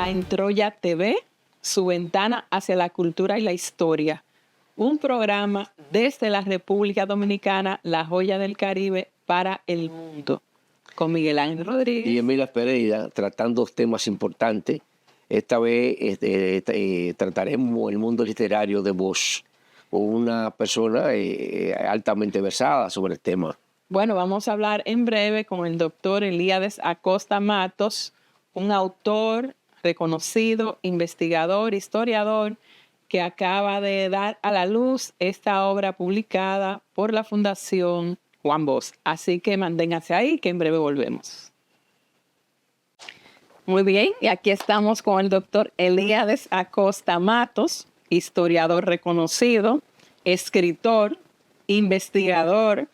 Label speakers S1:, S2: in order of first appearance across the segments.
S1: a En Troya TV, su ventana hacia la cultura y la historia. Un programa desde la República Dominicana, la joya del Caribe para el mundo. Con Miguel Ángel Rodríguez
S2: y Emilia Pereira, tratando temas importantes. Esta vez trataremos el mundo literario de Bosch, con una persona altamente versada sobre el tema.
S1: Bueno, vamos a hablar en breve con el doctor Elíades Acosta Matos, un autor reconocido, investigador, historiador, que acaba de dar a la luz esta obra publicada por la Fundación Juan Bosch. Así que manténganse ahí, que en breve volvemos. Muy bien, y aquí estamos con el doctor Elíades Acosta Matos, historiador reconocido, escritor, investigador,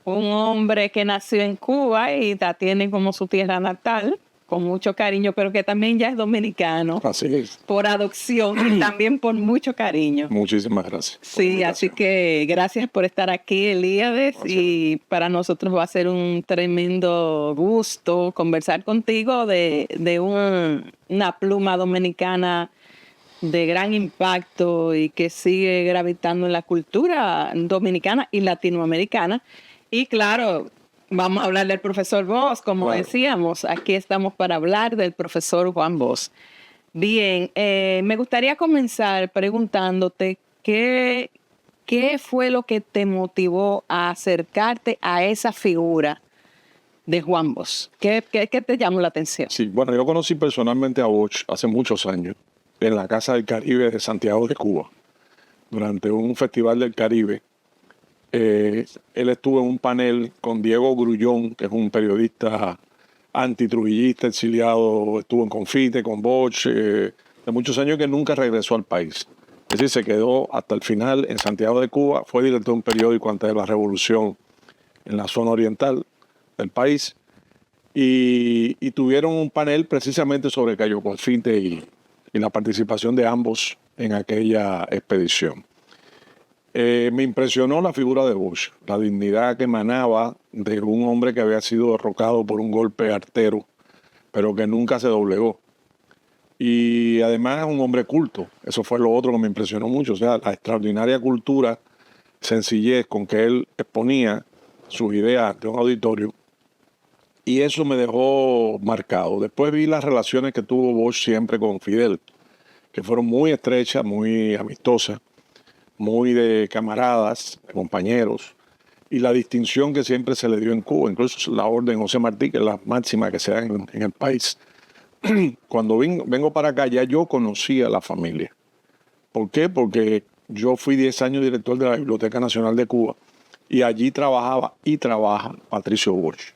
S1: un hombre que nació en Cuba y la tiene como su tierra natal, con mucho cariño, pero que también ya es dominicano.
S3: Así es.
S1: Por adopción y también por mucho cariño.
S3: Muchísimas gracias.
S1: Sí, así que gracias por estar aquí, Elíades, y para nosotros va a ser un tremendo gusto conversar contigo de una pluma dominicana de gran impacto y que sigue gravitando en la cultura dominicana y latinoamericana. Y claro, vamos a hablar del profesor Bosch, como decíamos, aquí estamos para hablar del profesor Juan Bosch. Bien, me gustaría comenzar preguntándote qué fue lo que te motivó a acercarte a esa figura de Juan Bosch. ¿Qué te llamó la atención?
S3: Sí, bueno, yo conocí personalmente a Bosch hace muchos años en la Casa del Caribe de Santiago de Cuba, durante un festival del Caribe. Él estuvo en un panel con Diego Grullón, que es un periodista antitrujillista, exiliado, estuvo en confite con Bosch, de muchos años, que nunca regresó al país. Es decir, se quedó hasta el final en Santiago de Cuba, fue director de un periódico antes de la revolución en la zona oriental del país, y tuvieron un panel precisamente sobre Cayo Confite y la participación de ambos en aquella expedición. Me impresionó la figura de Bosch, la dignidad que emanaba de un hombre que había sido derrocado por un golpe artero, pero que nunca se doblegó. Y además un hombre culto, eso fue lo otro que me impresionó mucho, o sea, la extraordinaria cultura, sencillez con que él exponía sus ideas ante un auditorio, y eso me dejó marcado. Después vi las relaciones que tuvo Bosch siempre con Fidel, que fueron muy estrechas, muy amistosas, muy de camaradas, de compañeros, y la distinción que siempre se le dio en Cuba, incluso la Orden José Martí, que es la máxima que se da en el país. Cuando vengo para acá, ya yo conocía a la familia. ¿Por qué? Porque yo fui 10 años director de la Biblioteca Nacional de Cuba, y allí trabajaba y trabaja Patricio Bosch,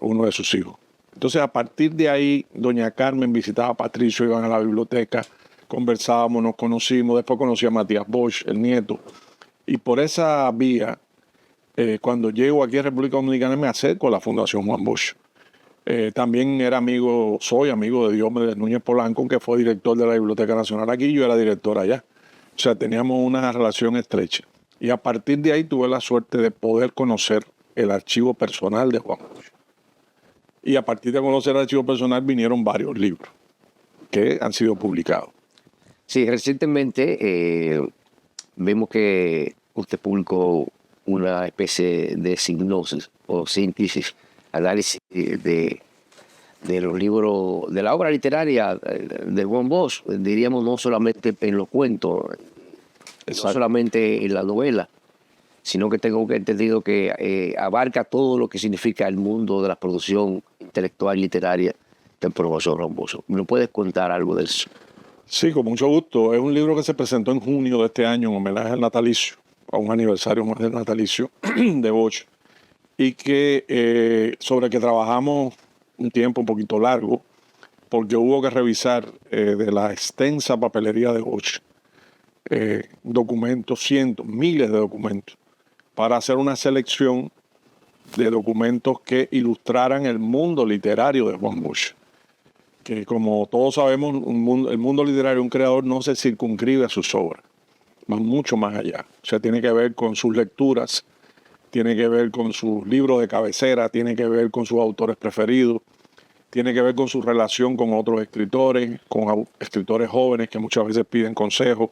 S3: uno de sus hijos. Entonces, a partir de ahí, doña Carmen visitaba a Patricio, iban a la biblioteca, conversábamos, nos conocimos, después conocí a Matías Bosch, el nieto, y por esa vía, cuando llego aquí a República Dominicana, me acerco a la Fundación Juan Bosch. También soy amigo de Diomedes Núñez Polanco, que fue director de la Biblioteca Nacional aquí, yo era director allá. O sea, teníamos una relación estrecha. Y a partir de ahí tuve la suerte de poder conocer el archivo personal de Juan Bosch. Y a partir de conocer el archivo personal vinieron varios libros que han sido publicados.
S2: Sí, recientemente vemos que usted publicó una especie de sinopsis o síntesis, análisis de los libros, de la obra literaria de Juan Bosch, diríamos, no solamente en los cuentos, no solamente en la novela, sino que tengo entendido que abarca todo lo que significa el mundo de la producción intelectual y literaria del profesor Juan Bosch. ¿Me puedes contar algo de eso?
S3: Sí, con mucho gusto. Es un libro que se presentó en junio de este año en homenaje al natalicio, a un aniversario más del natalicio de Bosch, y que sobre el que trabajamos un tiempo un poquito largo, porque hubo que revisar de la extensa papelería de Bosch documentos, cientos, miles de documentos, para hacer una selección de documentos que ilustraran el mundo literario de Juan Bosch. Que como todos sabemos, el mundo literario de un creador no se circunscribe a sus obras, va mucho más allá. O sea, tiene que ver con sus lecturas, tiene que ver con sus libros de cabecera, tiene que ver con sus autores preferidos, tiene que ver con su relación con otros escritores, con escritores jóvenes que muchas veces piden consejos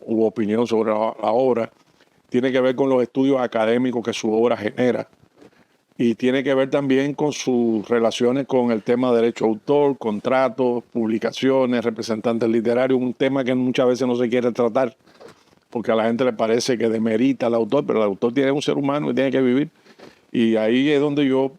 S3: u opinión sobre la obra. Tiene que ver con los estudios académicos que su obra genera. Y tiene que ver también con sus relaciones con el tema de derecho de autor, contratos, publicaciones, representantes literarios, un tema que muchas veces no se quiere tratar porque a la gente le parece que demerita al autor, pero el autor tiene un ser humano y tiene que vivir. Y ahí es donde yo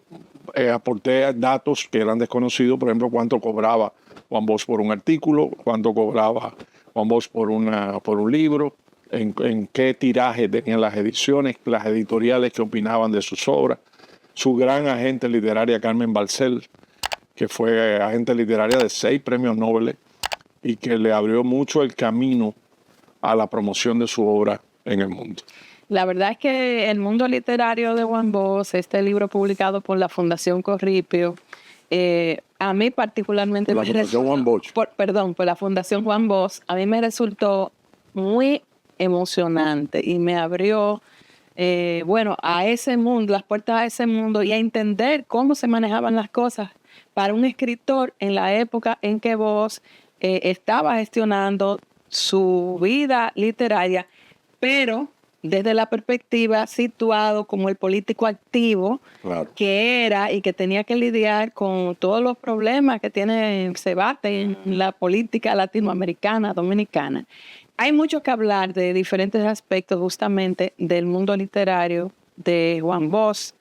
S3: aporté datos que eran desconocidos, por ejemplo, cuánto cobraba Juan Bosch por un artículo, cuánto cobraba Juan Bosch por un libro, en qué tiraje tenían las ediciones, las editoriales que opinaban de sus obras. Su gran agente literaria, Carmen Balcel, que fue agente literaria de 6 premios Nobel y que le abrió mucho el camino a la promoción de su obra en el mundo.
S1: La verdad es que el mundo literario de Juan Bosch, este libro publicado por la Fundación Corripio, a mí particularmente...
S3: Por la Fundación Juan Bosch.
S1: Por la Fundación Juan Bosch, a mí me resultó muy emocionante y me abrió, a ese mundo, las puertas a ese mundo y a entender cómo se manejaban las cosas para un escritor en la época en que Bosch estaba gestionando su vida literaria, pero desde la perspectiva situado como el político activo, claro, que era y que tenía que lidiar con todos los problemas que se baten en la política latinoamericana, dominicana. Hay mucho que hablar de diferentes aspectos justamente del mundo literario de Juan Bosch,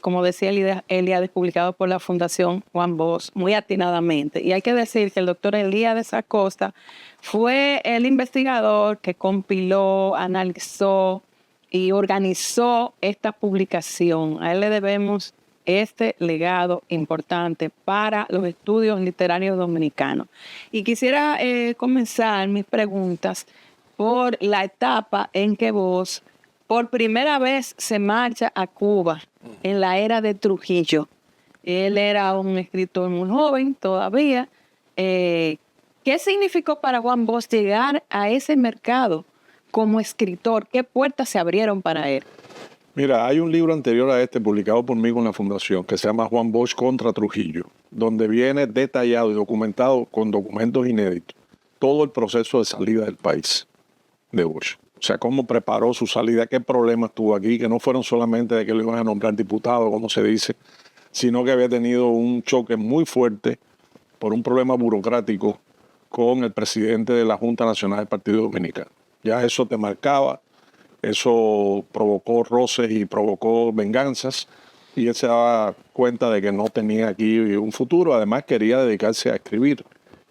S1: como decía Elíades, publicado por la Fundación Juan Bosch, muy atinadamente. Y hay que decir que el doctor Elíades Acosta fue el investigador que compiló, analizó y organizó esta publicación. A él le debemos este legado importante para los estudios literarios dominicanos. Y quisiera comenzar mis preguntas por la etapa en que Bosch por primera vez se marcha a Cuba en la era de Trujillo. Él era un escritor muy joven todavía. ¿Qué significó para Juan Bosch llegar a ese mercado como escritor? ¿Qué puertas se abrieron para él?
S3: Mira, hay un libro anterior a este publicado por mí con la Fundación que se llama Juan Bosch contra Trujillo, donde viene detallado y documentado con documentos inéditos todo el proceso de salida del país de Bosch. O sea, cómo preparó su salida, qué problemas tuvo aquí, que no fueron solamente de que lo iban a nombrar diputado, como se dice, sino que había tenido un choque muy fuerte por un problema burocrático con el presidente de la Junta Nacional del Partido Dominicano. Ya eso te marcaba, eso provocó roces y provocó venganzas, y él se daba cuenta de que no tenía aquí un futuro. Además quería dedicarse a escribir,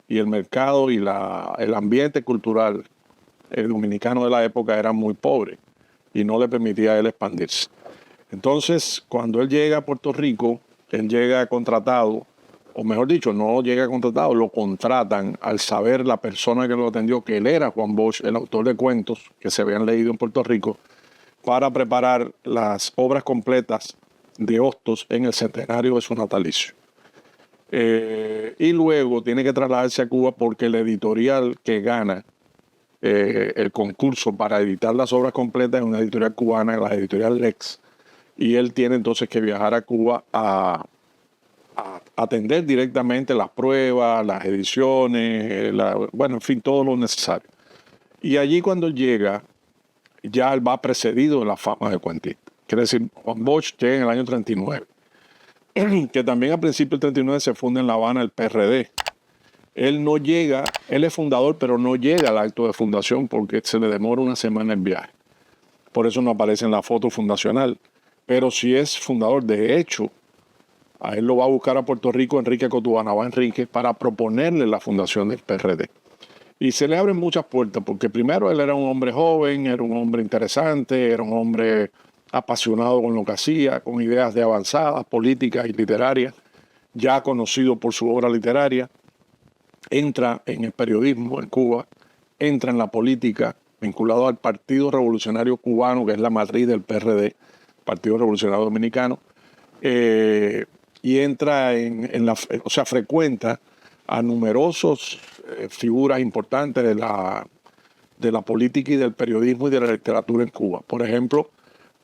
S3: y el mercado y el ambiente cultural el dominicano de la época era muy pobre y no le permitía a él expandirse. Entonces, cuando él llega a Puerto Rico, él llega contratado, o mejor dicho, no llega contratado, lo contratan al saber la persona que lo atendió, que él era Juan Bosch, el autor de cuentos que se habían leído en Puerto Rico, para preparar las obras completas de Hostos en el centenario de su natalicio. Y luego tiene que trasladarse a Cuba porque el editorial que gana el concurso para editar las obras completas es una editorial cubana, la editorial Lex, y él tiene entonces que viajar a Cuba a atender directamente las pruebas, las ediciones, en fin, todo lo necesario. Y allí cuando él llega, ya él va precedido de la fama de cuentista. Quiere decir, Juan Bosch llega en el año 39, que también a principios del 39 se funda en La Habana el PRD. Él no llega, él es fundador, pero no llega al acto de fundación porque se le demora una semana el viaje. Por eso no aparece en la foto fundacional. Pero sí es fundador. De hecho, a él lo va a buscar a Puerto Rico Enrique Cotubanabá Enrique para proponerle la fundación del PRD. Y se le abren muchas puertas porque primero él era un hombre joven, era un hombre interesante, era un hombre apasionado con lo que hacía, con ideas de avanzadas, políticas y literarias, ya conocido por su obra literaria. Entra en el periodismo en Cuba, entra en la política, vinculado al Partido Revolucionario Cubano, que es la matriz del PRD, Partido Revolucionario Dominicano, y entra frecuenta a numerosos figuras importantes de la política y del periodismo y de la literatura en Cuba. Por ejemplo,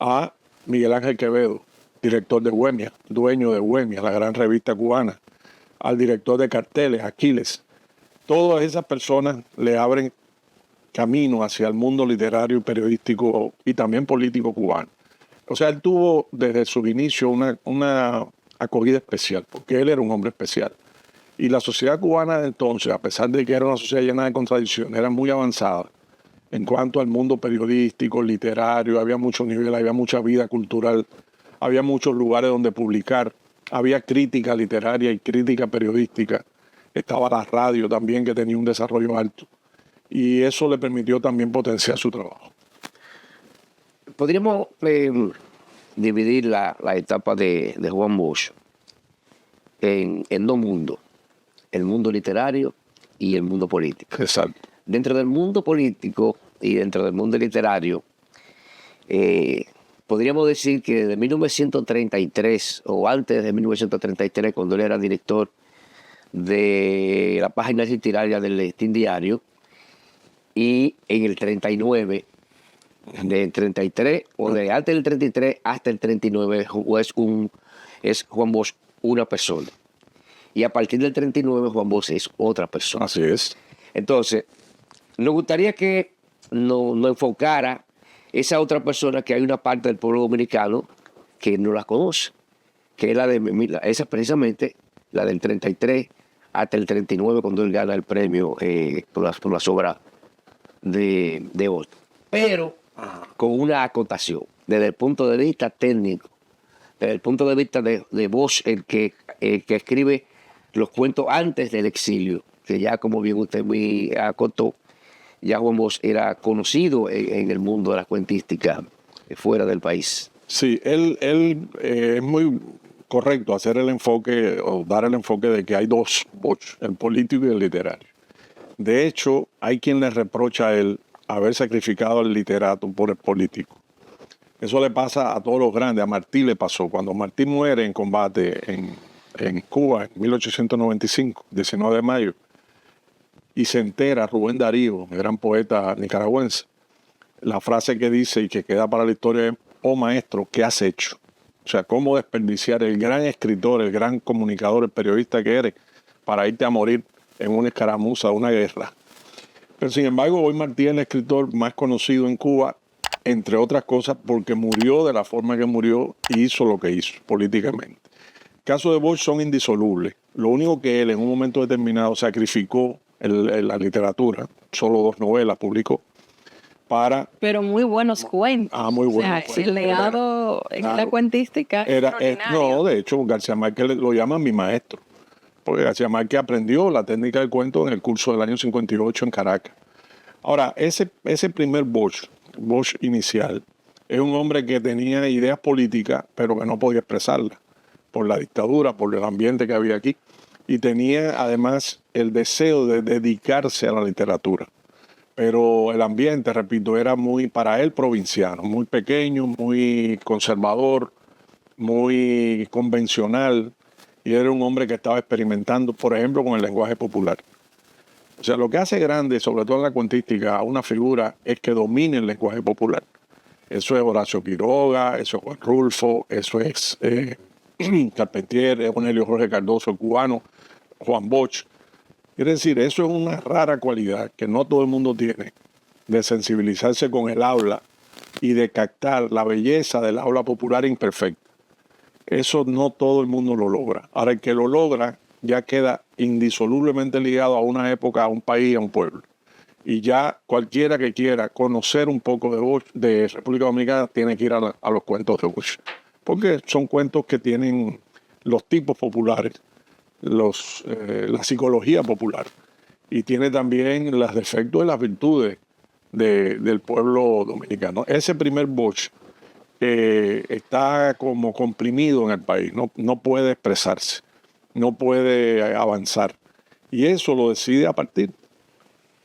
S3: a Miguel Ángel Quevedo, director de Bohemia, dueño de Bohemia, la gran revista cubana, al director de carteles, Aquiles. Todas esas personas le abren camino hacia el mundo literario y periodístico y también político cubano. O sea, él tuvo desde su inicio una acogida especial, porque él era un hombre especial. Y la sociedad cubana de entonces, a pesar de que era una sociedad llena de contradicciones, era muy avanzada en cuanto al mundo periodístico, literario, había mucho nivel, había mucha vida cultural, había muchos lugares donde publicar, había crítica literaria y crítica periodística, estaba la radio también que tenía un desarrollo alto y eso le permitió también potenciar su trabajo.
S2: Podríamos dividir la etapa de Juan Bosch en dos mundos, el mundo literario y el mundo político.
S3: Exacto.
S2: Dentro del mundo político y dentro del mundo literario, podríamos decir que desde 1933 o antes de 1933, cuando él era director de la página literaria del Listín Diario, y en el 39, del 33 o de antes del 33 hasta el 39 es Juan Bosch una persona. Y a partir del 39 Juan Bosch es otra persona.
S3: Así es.
S2: Entonces, nos gustaría que nos enfocara esa otra persona, que hay una parte del pueblo dominicano que no la conoce, que es esa precisamente la del 33 hasta el 39, cuando él gana el premio por las obras de Otto. Pero con una acotación, desde el punto de vista técnico, desde el punto de vista de Bosch, el que escribe los cuentos antes del exilio, que ya, como bien usted me acotó, ya Juan Bosch era conocido en el mundo de la cuentística fuera del país.
S3: Sí, él es muy correcto hacer el enfoque o dar el enfoque de que hay dos Bosch, el político y el literario. De hecho, hay quien le reprocha a él haber sacrificado al literato por el político. Eso le pasa a todos los grandes. A Martí le pasó. Cuando Martí muere en combate en Cuba en 1895, 19 de mayo, y se entera Rubén Darío, el gran poeta nicaragüense, la frase que dice y que queda para la historia es: oh maestro, ¿qué has hecho? O sea, ¿cómo desperdiciar el gran escritor, el gran comunicador, el periodista que eres para irte a morir en una escaramuza, una guerra? Pero sin embargo, hoy Martí es el escritor más conocido en Cuba, entre otras cosas porque murió de la forma que murió y hizo lo que hizo políticamente. El caso de Bosch son indisolubles. Lo único que él en un momento determinado sacrificó la literatura, solo 2 novelas publicó, para...
S1: Pero muy buenos cuentos.
S3: Muy buenos
S1: o sea,
S3: cuentos.
S1: El legado en la cuentística
S3: no, de hecho, García Márquez lo llama mi maestro, porque García Márquez aprendió la técnica del cuento en el curso del año 58 en Caracas. Ahora, ese primer Bosch inicial, es un hombre que tenía ideas políticas, pero que no podía expresarlas por la dictadura, por el ambiente que había aquí, y tenía además el deseo de dedicarse a la literatura. Pero el ambiente, repito, era muy, para él, provinciano, muy pequeño, muy conservador, muy convencional, y era un hombre que estaba experimentando, por ejemplo, con el lenguaje popular. O sea, lo que hace grande, sobre todo en la cuentística, a una figura es que domine el lenguaje popular. Eso es Horacio Quiroga, eso es Juan Rulfo, eso es Carpentier, Eugeniio Jorge Cardoso, el cubano, Juan Bosch. Quiere decir, eso es una rara cualidad que no todo el mundo tiene, de sensibilizarse con el habla y de captar la belleza del habla popular imperfecta. Eso no todo el mundo lo logra. Ahora, el que lo logra ya queda indisolublemente ligado a una época, a un país, a un pueblo. Y ya cualquiera que quiera conocer un poco de Bosch, de República Dominicana, tiene que ir a los cuentos de Bosch. Porque son cuentos que tienen los tipos populares, la psicología popular. Y tiene también los defectos y las virtudes del pueblo dominicano. Ese primer Bosch está como comprimido en el país, no puede expresarse, no puede avanzar. Y eso lo decide a partir.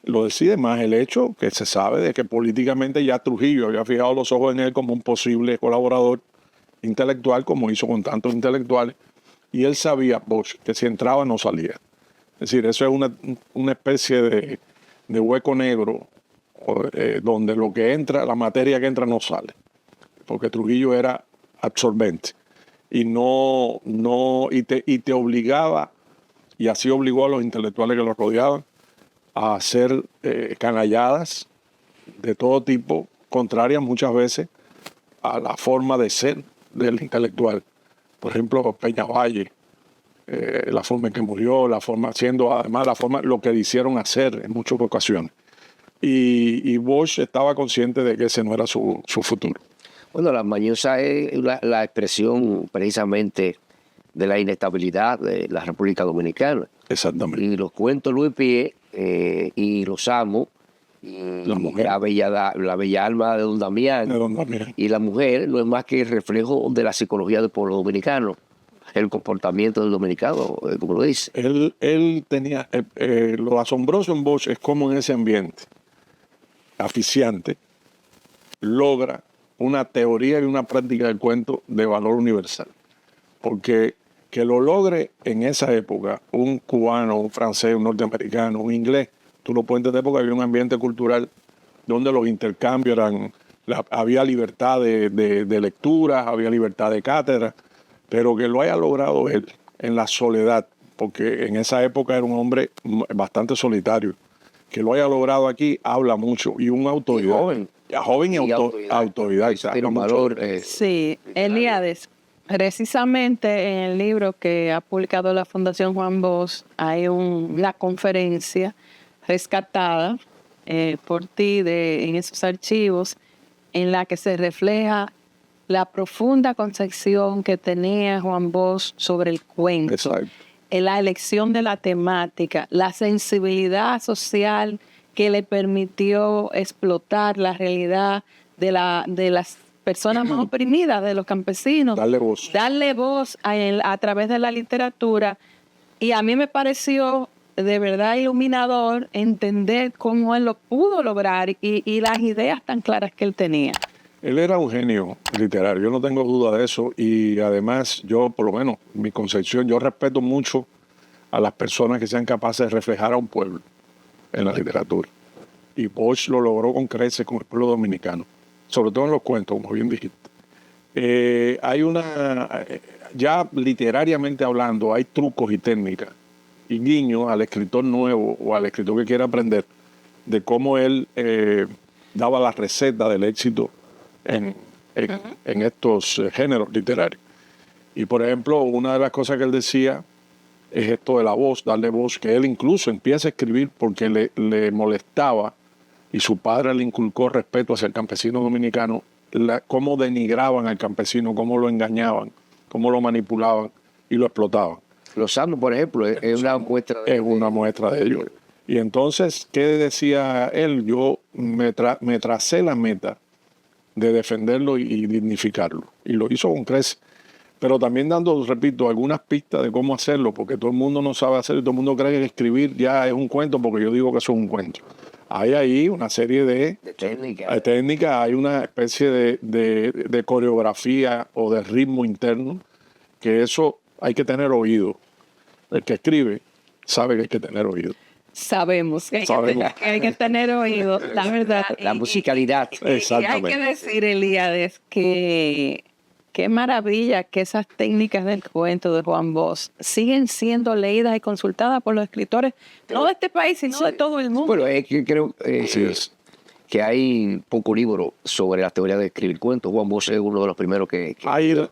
S3: Lo decide más el hecho que se sabe de que políticamente ya Trujillo había fijado los ojos en él como un posible colaborador intelectual, como hizo con tantos intelectuales, y él sabía, Bosch, que si entraba no salía. Es decir, eso es una especie de hueco negro donde lo que entra, la materia que entra no sale, porque Trujillo era absorbente y te obligaba y así obligó a los intelectuales que lo rodeaban a hacer canalladas de todo tipo, contrarias muchas veces a la forma de ser del intelectual. Por ejemplo, Peñavalle, la forma en que murió, la forma, siendo además la forma, lo que le hicieron hacer en muchas ocasiones. Y Bosch estaba consciente de que ese no era su futuro.
S2: Bueno, la mañosa es la expresión precisamente de la inestabilidad de la República Dominicana.
S3: Exactamente.
S2: Y los cuentos Luis Pie y los amos, y
S3: La mujer.
S2: la bella alma de Don Damián,
S3: De Don Damián.
S2: y la mujer no es más que el reflejo de la psicología del pueblo dominicano, el comportamiento del dominicano, como lo dice.
S3: Él tenía, lo asombroso en Bosch es cómo en ese ambiente aficiante logra una teoría y una práctica del cuento de valor universal. Porque que lo logre en esa época un cubano, un francés, un norteamericano, un inglés, tú lo puedes entender porque había un ambiente cultural donde los intercambios eran, había libertad de lectura, había libertad de cátedra, pero que lo haya logrado él en la soledad, porque en esa época era un hombre bastante solitario, que lo haya logrado aquí habla mucho, y un autodidacta. Joven y autodidacta.
S2: Tiene un valor.
S1: Sí, Elíades, precisamente en el libro que ha publicado la Fundación Juan Bosch hay una conferencia rescatada por ti en esos archivos en la que se refleja la profunda concepción que tenía Juan Bosch sobre el cuento.
S3: Exacto.
S1: La elección de la temática, la sensibilidad social que le permitió explotar la realidad de las personas más oprimidas, de los campesinos.
S3: Darle voz.
S1: Darle voz a través de la literatura. Y a mí me pareció de verdad iluminador entender cómo él lo pudo lograr y las ideas tan claras que él tenía.
S3: Él era un genio literario, yo no tengo duda de eso, y además yo, por lo menos, mi concepción, yo respeto mucho a las personas que sean capaces de reflejar a un pueblo en la literatura. Y Bosch lo logró con creces con el pueblo dominicano, sobre todo en los cuentos, como bien dijiste. Ya literariamente hablando, hay trucos y técnicas y guiños al escritor nuevo o al escritor que quiera aprender de cómo él daba la receta del éxito en estos géneros literarios. Y por ejemplo, una de las cosas que él decía es esto de la voz, darle voz, que él incluso empieza a escribir porque le molestaba, y su padre le inculcó respeto hacia el campesino dominicano, cómo denigraban al campesino, cómo lo engañaban, cómo lo manipulaban y lo explotaban.
S2: Los Amos, por ejemplo, es una muestra
S3: Es una muestra de ello. Y entonces, ¿qué decía él? Yo me tracé la meta de defenderlo y dignificarlo. Y lo hizo con creces. Pero también dando, repito, algunas pistas de cómo hacerlo, porque todo el mundo no sabe hacerlo y todo el mundo cree que escribir ya es un cuento, porque yo digo que eso es un cuento. Hay ahí una serie de técnicas, hay una especie de coreografía o de ritmo interno, que eso hay que tener oído. El que escribe sabe que hay que tener oído.
S1: Sabemos que hay que tener oído, la verdad.
S2: La musicalidad.
S3: Exactamente.
S1: Y hay que decir, Elíades, que qué maravilla que esas técnicas del cuento de Juan Bosch siguen siendo leídas y consultadas por los escritores, no de este país, sino de todo el mundo.
S2: Bueno, que creo
S3: Así es.
S2: que hay poco libro sobre la teoría de escribir cuentos. Juan Bosch es uno de los primeros que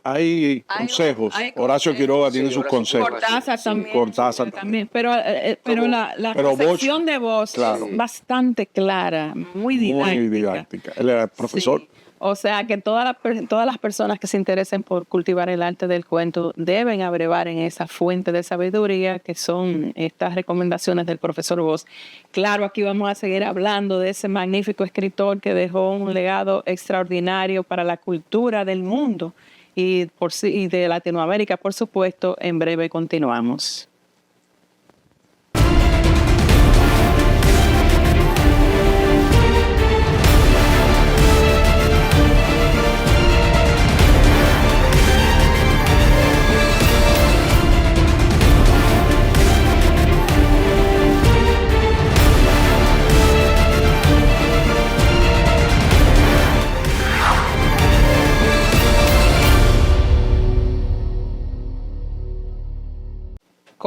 S3: Hay consejos. Horacio Quiroga tiene sus consejos.
S1: Cortázar también. Pero la
S3: Pero
S1: concepción
S3: Bosch,
S1: de Bosch
S3: claro,
S1: es bastante clara, muy didáctica.
S3: Él era profesor.
S1: Sí. O sea que todas las personas que se interesen por cultivar el arte del cuento deben abrevar en esa fuente de sabiduría que son estas recomendaciones del profesor Bosch. Claro, aquí vamos a seguir hablando de ese magnífico escritor que dejó un legado extraordinario para la cultura del mundo y de Latinoamérica, por supuesto. En breve continuamos.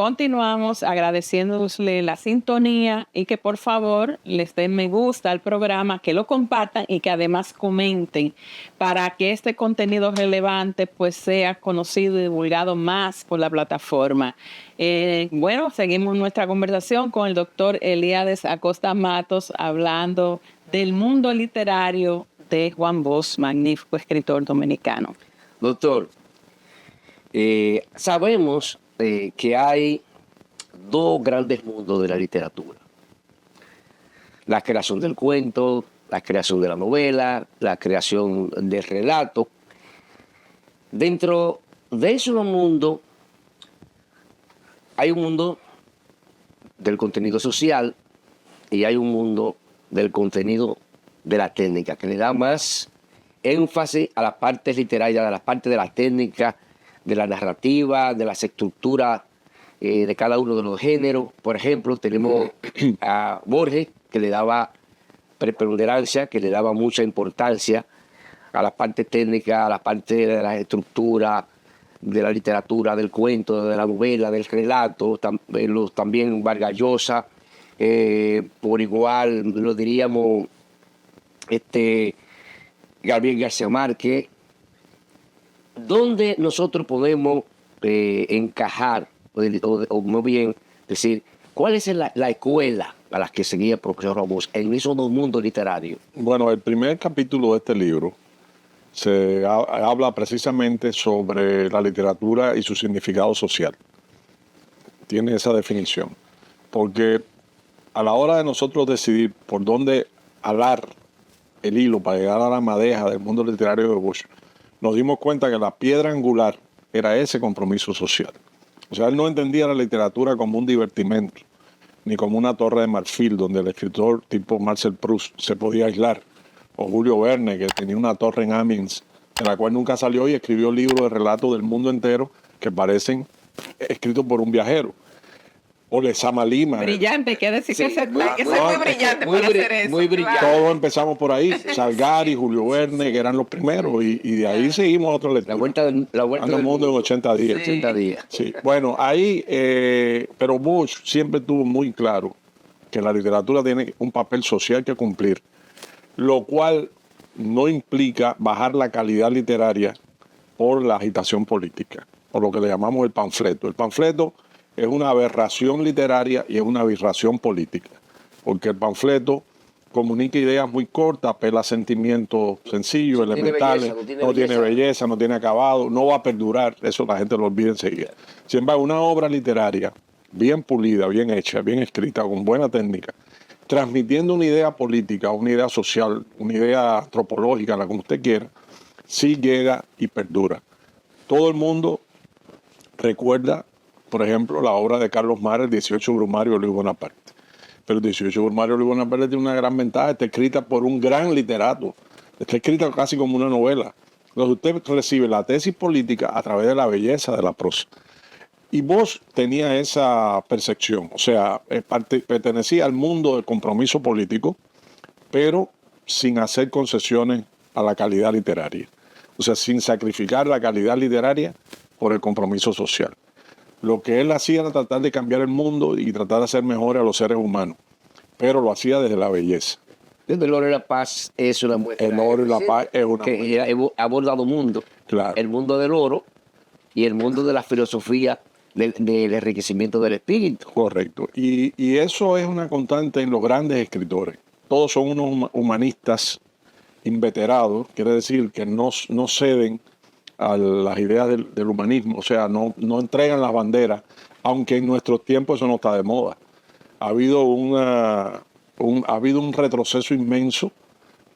S1: continuamos agradeciéndole la sintonía y que por favor les den me gusta al programa, que lo compartan y que además comenten para que este contenido relevante pues sea conocido y divulgado más por la plataforma. Bueno, seguimos nuestra conversación con el doctor Elíades Acosta Matos hablando del mundo literario de Juan Bosch, magnífico escritor dominicano.
S2: Doctor, sabemos que hay dos grandes mundos de la literatura. La creación del cuento, la creación de la novela, la creación del relato. Dentro de ese mundo hay un mundo del contenido social y hay un mundo del contenido de la técnica, que le da más énfasis a las partes literarias, a las partes de la técnica, de la narrativa, de las estructuras de cada uno de los géneros. Por ejemplo, tenemos a Borges, que le daba preponderancia, que le daba mucha importancia a las partes técnicas, a las partes de la estructura, de la literatura, del cuento, de la novela, del relato. También Vargas Llosa, por igual lo diríamos Gabriel García Márquez. ¿Dónde nosotros podemos encajar, o muy bien decir, cuál es la escuela a la que seguía el profesor Ramos en esos dos mundos literarios?
S3: Bueno, el primer capítulo de este libro se habla precisamente sobre la literatura y su significado social. Tiene esa definición. Porque a la hora de nosotros decidir por dónde alar el hilo para llegar a la madeja del mundo literario de Bosch, nos dimos cuenta que la piedra angular era ese compromiso social. O sea, él no entendía la literatura como un divertimento, ni como una torre de marfil donde el escritor tipo Marcel Proust se podía aislar, o Julio Verne, que tenía una torre en Amiens, de la cual nunca salió y escribió libros de relatos del mundo entero que parecen escritos por un viajero. O Lezama Lima.
S1: Brillante, quiere decir que ser muy brillante
S2: muy
S1: para hacer eso.
S2: muy brillante.
S3: Todos empezamos por ahí. Salgari, Julio Verne, que eran los primeros, y de ahí seguimos a otros lectores.
S2: La vuelta
S3: del mundo en 80 días.
S1: Sí.
S2: 80 días.
S3: Sí. Bueno, ahí, pero Bosch siempre tuvo muy claro que la literatura tiene un papel social que cumplir, lo cual no implica bajar la calidad literaria por la agitación política, o lo que le llamamos el panfleto. El panfleto es una aberración literaria y es una aberración política, porque el panfleto comunica ideas muy cortas, apela a sentimientos sencillos, elementales, no tiene belleza, no tiene acabado, no va a perdurar, eso la gente lo olvida enseguida. Sin embargo, una obra literaria bien pulida, bien hecha, bien escrita, con buena técnica, transmitiendo una idea política, una idea social, una idea antropológica, la como usted quiera, sí llega y perdura. Todo el mundo recuerda, por ejemplo, la obra de Carlos Mara, el 18 Brumario de Luis Bonaparte. Pero el 18 Brumario de Luis Bonaparte tiene una gran ventaja, está escrita por un gran literato, está escrita casi como una novela. Entonces usted recibe la tesis política a través de la belleza de la prosa. Y Bosch tenía esa percepción, o sea, pertenecía al mundo del compromiso político, pero sin hacer concesiones a la calidad literaria. O sea, sin sacrificar la calidad literaria por el compromiso social. Lo que él hacía era tratar de cambiar el mundo y tratar de hacer mejores a los seres humanos, pero lo hacía desde la belleza.
S2: Desde el oro y la paz es una muestra.
S3: El oro y la paz es una
S2: que ha abordado mundo.
S3: Claro.
S2: El mundo del oro y el mundo de la filosofía del enriquecimiento del espíritu.
S3: Correcto. Y eso es una constante en los grandes escritores. Todos son unos humanistas inveterados, quiere decir que no ceden a las ideas del humanismo, o sea, no entregan las banderas, aunque en nuestros tiempos eso no está de moda. Ha habido un retroceso inmenso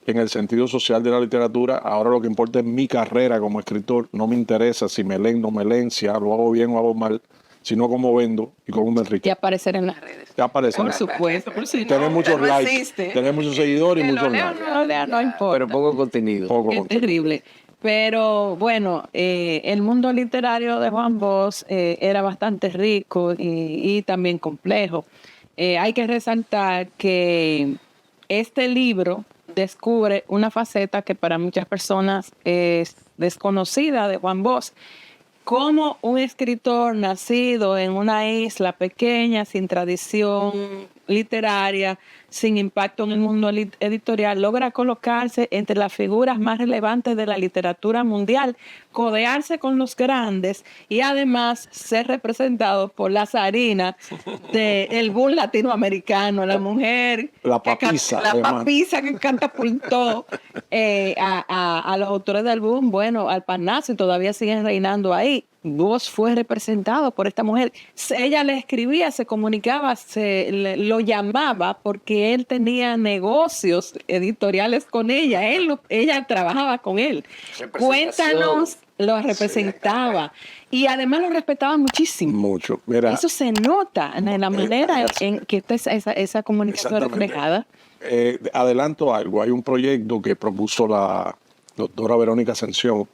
S3: en el sentido social de la literatura. Ahora lo que importa es mi carrera como escritor. No me interesa si me leen, no me leen, si lo hago bien o hago mal, sino cómo vendo y cómo me enriquezco.
S1: Y aparecer en las redes.
S3: Ya aparece.
S1: Por supuesto. Por si
S3: Tener
S1: no,
S3: muchos
S1: no
S3: likes,
S1: existe.
S3: tener muchos seguidores y
S1: Que
S3: muchos
S1: lo lea o
S3: likes.
S1: no lo lea, no importa.
S2: Pero poco contenido.
S1: Es terrible. Pero bueno, el mundo literario de Juan Bosch era bastante rico y también complejo. Hay que resaltar que este libro descubre una faceta que para muchas personas es desconocida de Juan Bosch, cómo un escritor nacido en una isla pequeña, sin tradición literaria, sin impacto en el mundo editorial, logra colocarse entre las figuras más relevantes de la literatura mundial, codearse con los grandes y además ser representado por la zarina del boom latinoamericano, la mujer,
S3: La papisa,
S1: la
S3: además.
S1: papisa que catapultó a los autores del boom, bueno, al Parnaso, y todavía siguen reinando ahí. Bosch fue representado por esta mujer. Ella le escribía, se comunicaba, lo llamaba porque él tenía negocios editoriales con ella. Ella trabajaba con él. Cuéntanos, lo representaba. Y además lo respetaba muchísimo.
S3: Mucho. Mira,
S1: Eso se nota en la manera en que está esa comunicación reflejada.
S3: Adelanto algo. Hay un proyecto que propuso la doctora Verónica Ascensión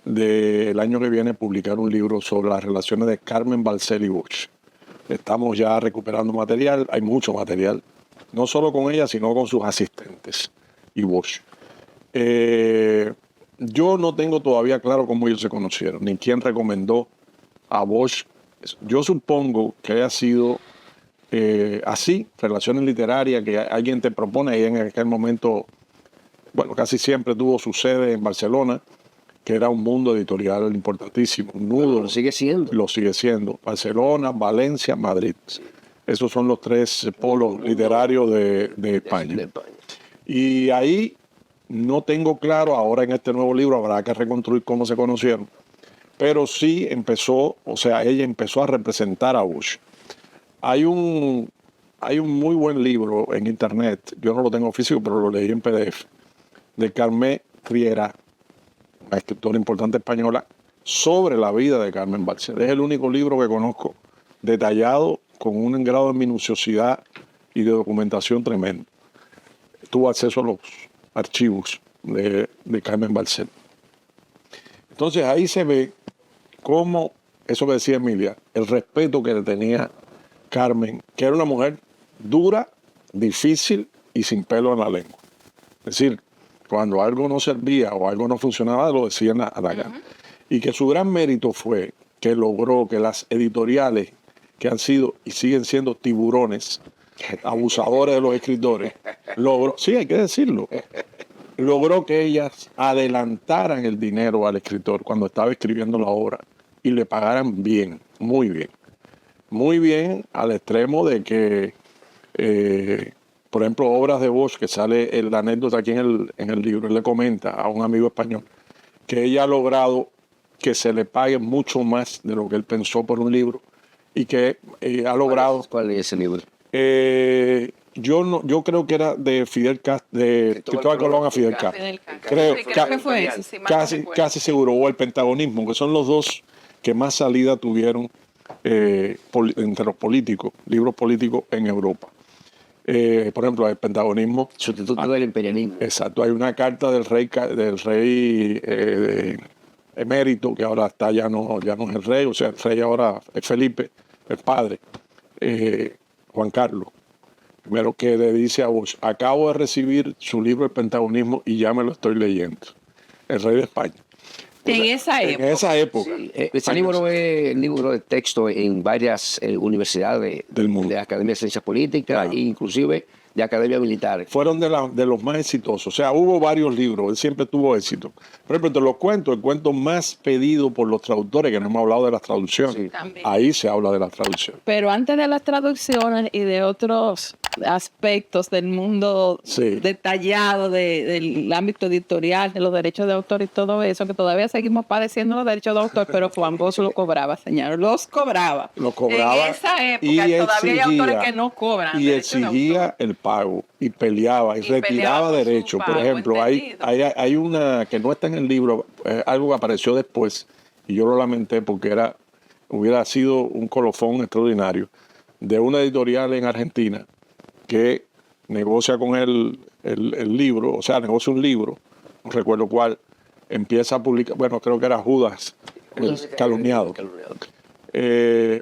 S3: del año que viene publicar un libro sobre las relaciones de Carmen Balcells y Bosch. Estamos ya recuperando material, hay mucho material, no solo con ella, sino con sus asistentes y Bosch. Yo no tengo todavía claro cómo ellos se conocieron, ni quién recomendó a Bosch. Yo supongo que haya sido así, relaciones literarias, que alguien te propone, y en aquel momento, bueno, casi siempre tuvo su sede en Barcelona, que era un mundo editorial importantísimo, un nudo.
S2: Bueno, lo sigue siendo.
S3: Lo sigue siendo. Barcelona, Valencia, Madrid. Esos son los tres polos literarios de España.
S2: De España.
S3: Y ahí no tengo claro, ahora en este nuevo libro habrá que reconstruir cómo se conocieron, pero sí empezó, o sea, ella empezó a representar a Bosch. Hay un muy buen libro en internet, yo no lo tengo físico, pero lo leí en PDF, de Carmen Riera, una escritora importante española, sobre la vida de Carmen Balcells. Es el único libro que conozco detallado con un grado de minuciosidad y de documentación tremendo. Tuvo acceso a los archivos de Carmen Balcells. Entonces ahí se ve cómo, eso que decía Emilia, el respeto que le tenía Carmen, que era una mujer dura, difícil y sin pelo en la lengua. Es decir, cuando algo no servía o algo no funcionaba, lo decían a la gana. Y que su gran mérito fue que logró que las editoriales, que han sido y siguen siendo tiburones, abusadores de los escritores, sí, hay que decirlo, logró que ellas adelantaran el dinero al escritor cuando estaba escribiendo la obra y le pagaran bien, muy bien. Muy bien, al extremo de que por ejemplo, obras de Bosch, que sale la anécdota aquí en el libro, él le comenta a un amigo español que ella ha logrado que se le pague mucho más de lo que él pensó por un libro y que ha logrado...
S2: ¿Cuál es ese libro?
S3: Yo creo que era de Fidel Castro, de Cristóbal Colón a Fidel Castro.
S1: Creo que fue ese, si mal no recuerdo.
S3: Casi seguro, o el Pentagonismo, que son los dos que más salida tuvieron entre los políticos, libros políticos en Europa. Por ejemplo, el Pentagonismo.
S2: Sustituto del imperialismo.
S3: Exacto, hay una carta del rey emérito, que ahora está ya no es el rey, o sea, el rey ahora es Felipe, el padre, Juan Carlos, primero, que le dice a Bosch: acabo de recibir su libro El Pentagonismo y ya me lo estoy leyendo. El rey de España.
S1: En esa época.
S3: Sí,
S2: Este libro es el libro de texto en varias universidades
S3: Del mundo.
S2: de Academia de Ciencias Políticas,
S3: Claro.
S2: e inclusive de Academia Militar.
S3: Fueron de los más exitosos. O sea, hubo varios libros, él siempre tuvo éxito. Por ejemplo, el cuento más pedido por los traductores, que no hemos hablado de las traducciones.
S2: Sí.
S1: También.
S3: Ahí se habla de las traducciones.
S1: Pero antes de las traducciones y de otros aspectos del mundo
S3: Sí.
S1: detallado del ámbito editorial, de los derechos de autor y todo eso, que todavía seguimos padeciendo los derechos de autor, pero Juan Bosch lo cobraba, señor, los cobraba.
S3: Lo cobraba
S1: En esa época
S3: y
S1: todavía hay autores
S3: exigía-
S1: que no cobran.
S3: Y
S1: derechos de
S3: exigía
S1: autor.
S3: el pago y peleaba y
S1: Y peleaba
S3: retiraba
S1: por su
S3: derechos. Por
S1: pago,
S3: ejemplo, hay una que no está en el libro, algo que apareció después, y yo lo lamenté porque hubiera sido un colofón extraordinario, de una editorial en Argentina que negocia con el libro, o sea, negocia un libro, no recuerdo cuál, empieza a publicar, bueno, creo que era Judas, el calumniado,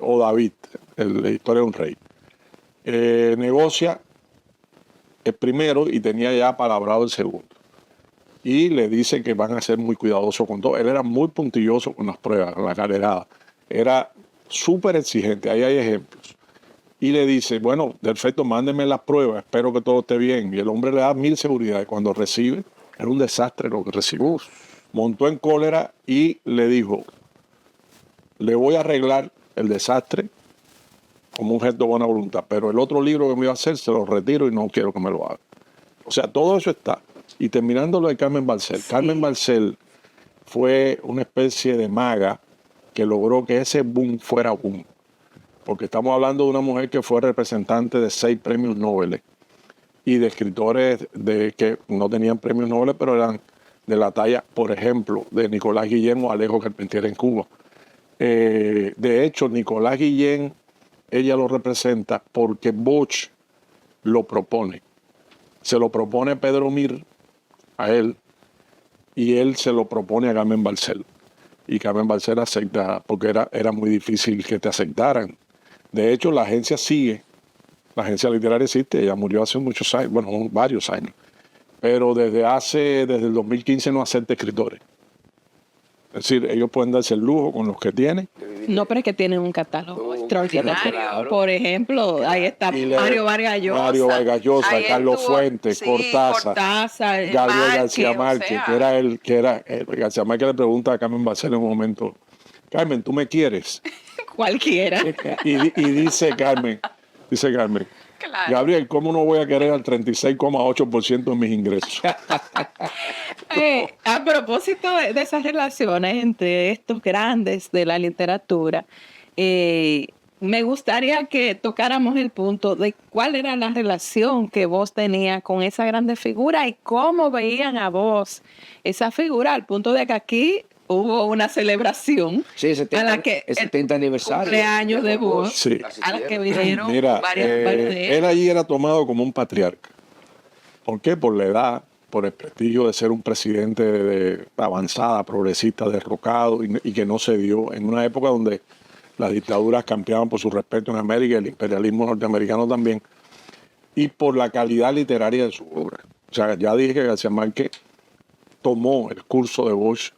S3: o David, la historia de un rey. Negocia el primero y tenía ya palabrado el segundo. y le dice que van a ser muy cuidadosos con todo. Él era muy puntilloso con las pruebas, con la carrerada. Era súper exigente, ahí hay ejemplos. Y le dice, bueno, perfecto, mándeme las pruebas, espero que todo esté bien. Y el hombre le da 1000 seguridades. Cuando recibe, era un desastre lo que recibió. Montó en cólera y le dijo, le voy a arreglar el desastre como un gesto de buena voluntad, pero el otro libro que me iba a hacer se lo retiro y no quiero que me lo haga. O sea, todo eso está. Y terminando lo de Carmen Balcells. Sí. Carmen Balcells fue una especie de maga que logró que ese boom fuera boom. Porque estamos hablando de una mujer que fue representante de 6 premios Nobel y de escritores que no tenían premios Nobel, pero eran de la talla, por ejemplo, de Nicolás Guillén o Alejo Carpentier en Cuba. De hecho, Nicolás Guillén, ella lo representa porque Bosch lo propone. Se lo propone Pedro Mir a él y él se lo propone a Carmen Balcells. Y Carmen Balcells acepta porque era muy difícil que te aceptaran. De hecho, la agencia sigue, la agencia literaria existe, ella murió hace muchos años, bueno, varios años, pero desde el 2015 no acepta escritores. Es decir, ellos pueden darse el lujo con los que tienen.
S1: No, pero es que tienen un catálogo extraordinario. Claro. Por ejemplo, ahí está Mario Vargas Llosa,
S3: Carlos Fuentes, sí, Cortázar, Gabriel García Márquez, que era García Márquez le pregunta a Carmen Balcells en un momento, Carmen, ¿tú me quieres?
S1: Cualquiera.
S3: Y dice Carmen, claro. Gabriel, ¿cómo no voy a querer al 36,8% de mis ingresos?
S1: A propósito de esas relaciones entre estos grandes de la literatura, me gustaría que tocáramos el punto de cuál era la relación que vos tenías con esa grande figura y cómo veían a vos esa figura, al punto de que aquí hubo una celebración a la que
S2: el 70 aniversario
S1: cumpleaños de vos,
S3: sí,
S1: a la que vinieron varias
S3: de él allí era tomado como un patriarca. ¿Por qué? Por la edad, por el prestigio de ser un presidente de avanzada, progresista, derrocado y que no se dio en una época donde las dictaduras campeaban por su respeto en América, el imperialismo norteamericano también, y por la calidad literaria de su obra. O sea, ya dije que García Márquez tomó el curso de Bosch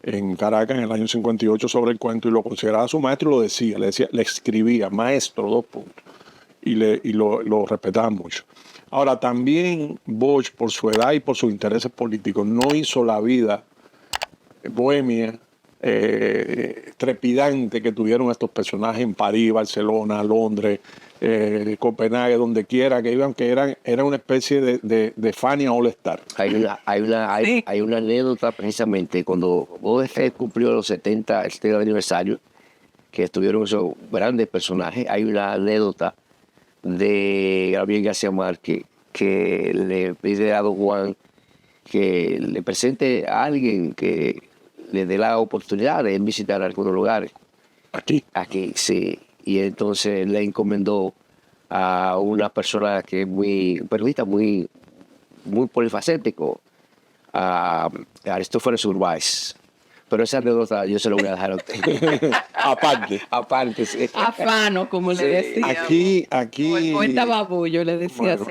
S3: en Caracas en el año 58 sobre el cuento y lo consideraba su maestro y lo decía, le escribía, maestro, 2 puntos, y lo respetaban mucho. Ahora, también Bosch, por su edad y por sus intereses políticos, no hizo la vida bohemia, trepidante que tuvieron estos personajes en París, Barcelona, Londres, Copenhague, donde quiera que iban, que era una especie de Fania All Star.
S2: Hay una anécdota precisamente cuando ODF cumplió el 70 aniversario, que estuvieron esos grandes personajes. Hay una anécdota de Gabriel García Márquez que le pide a don Juan que le presente a alguien que le dé la oportunidad de visitar algunos lugares. Aquí, sí. Y entonces le encomendó a una persona que es un periodista muy polifacético, a Aristófanes Urbáez. Pero esa anécdota yo se lo voy a dejar a usted. Aparte, sí.
S1: Afano, como le decía.
S3: Aquí.
S1: O el poeta Babullo le decía.
S3: O